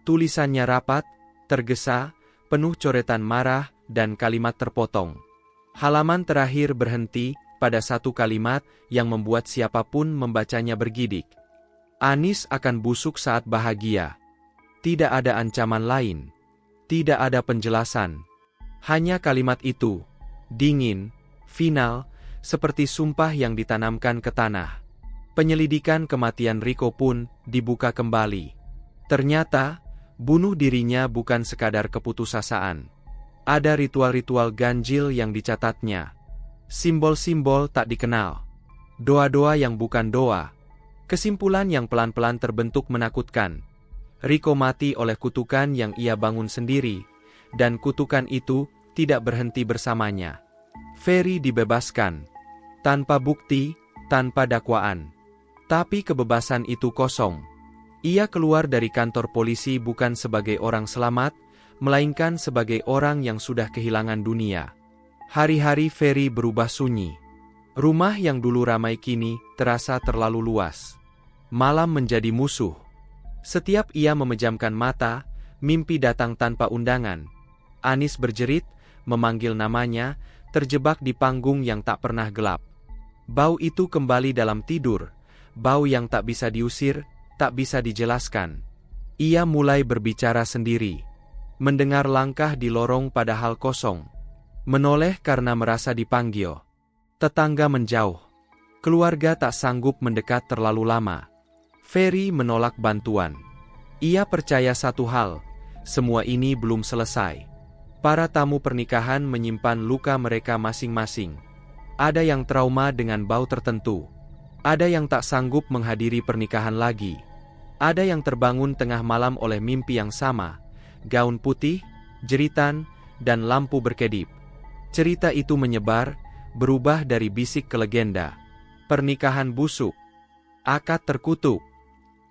Speaker 1: Tulisannya rapat, tergesa, penuh coretan marah dan kalimat terpotong. Halaman terakhir berhenti pada satu kalimat yang membuat siapapun membacanya bergidik. "Anis akan busuk saat bahagia." Tidak ada ancaman lain. Tidak ada penjelasan. Hanya kalimat itu, dingin, final, seperti sumpah yang ditanamkan ke tanah. Penyelidikan kematian Riko pun dibuka kembali. Ternyata, bunuh dirinya bukan sekadar keputusasaan. Ada ritual-ritual ganjil yang dicatatnya. Simbol-simbol tak dikenal. Doa-doa yang bukan doa. Kesimpulan yang pelan-pelan terbentuk menakutkan. Riko mati oleh kutukan yang ia bangun sendiri. Dan kutukan itu tidak berhenti bersamanya. Ferry dibebaskan. Tanpa bukti, tanpa dakwaan. Tapi kebebasan itu kosong. Ia keluar dari kantor polisi bukan sebagai orang selamat, melainkan sebagai orang yang sudah kehilangan dunia. Hari-hari Ferry berubah sunyi. Rumah yang dulu ramai kini terasa terlalu luas. Malam menjadi musuh. Setiap ia memejamkan mata, mimpi datang tanpa undangan. Anis berjerit, memanggil namanya, terjebak di panggung yang tak pernah gelap. Bau itu kembali dalam tidur, bau yang tak bisa diusir, tak bisa dijelaskan. Ia mulai berbicara sendiri. Mendengar langkah di lorong padahal kosong. Menoleh karena merasa dipanggil. Tetangga menjauh. Keluarga tak sanggup mendekat terlalu lama. Ferry menolak bantuan. Ia percaya satu hal, semua ini belum selesai. Para tamu pernikahan menyimpan luka mereka masing-masing. Ada yang trauma dengan bau tertentu. Ada yang tak sanggup menghadiri pernikahan lagi. Ada yang terbangun tengah malam oleh mimpi yang sama. Gaun putih, jeritan, dan lampu berkedip. Cerita itu menyebar, berubah dari bisik ke legenda. Pernikahan busuk. Akad terkutuk.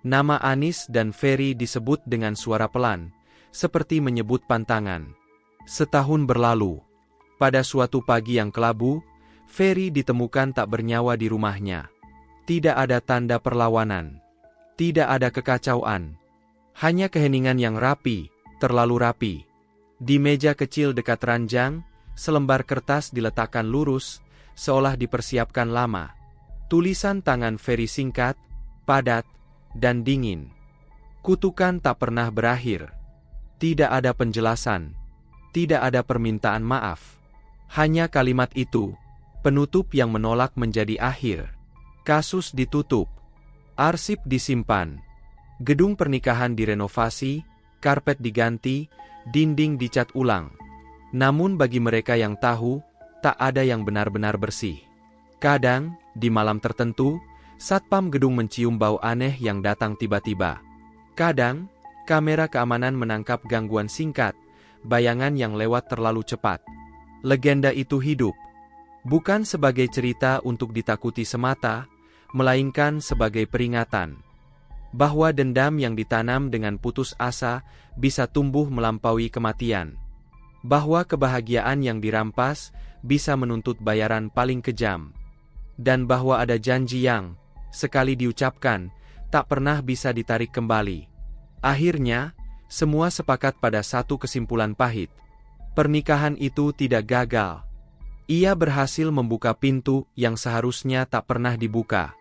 Speaker 1: Nama Anis dan Ferry disebut dengan suara pelan, seperti menyebut pantangan. Setahun berlalu. Pada suatu pagi yang kelabu, Ferry ditemukan tak bernyawa di rumahnya. Tidak ada tanda perlawanan. Tidak ada kekacauan. Hanya keheningan yang rapi, terlalu rapi. Di meja kecil dekat ranjang, selembar kertas diletakkan lurus, seolah dipersiapkan lama. Tulisan tangan Ferry singkat, padat, dan dingin. Kutukan tak pernah berakhir. Tidak ada penjelasan. Tidak ada permintaan maaf. Hanya kalimat itu, penutup yang menolak menjadi akhir. Kasus ditutup. Arsip disimpan. Gedung pernikahan direnovasi, karpet diganti, dinding dicat ulang. Namun bagi mereka yang tahu, tak ada yang benar-benar bersih. Kadang, di malam tertentu, satpam gedung mencium bau aneh yang datang tiba-tiba. Kadang, kamera keamanan menangkap gangguan singkat, bayangan yang lewat terlalu cepat. Legenda itu hidup. Bukan sebagai cerita untuk ditakuti semata, melainkan sebagai peringatan. Bahwa dendam yang ditanam dengan putus asa bisa tumbuh melampaui kematian. Bahwa kebahagiaan yang dirampas bisa menuntut bayaran paling kejam. Dan bahwa ada janji yang, sekali diucapkan, tak pernah bisa ditarik kembali. Akhirnya, semua sepakat pada satu kesimpulan pahit. Pernikahan itu tidak gagal. Ia berhasil membuka pintu yang seharusnya tak pernah dibuka.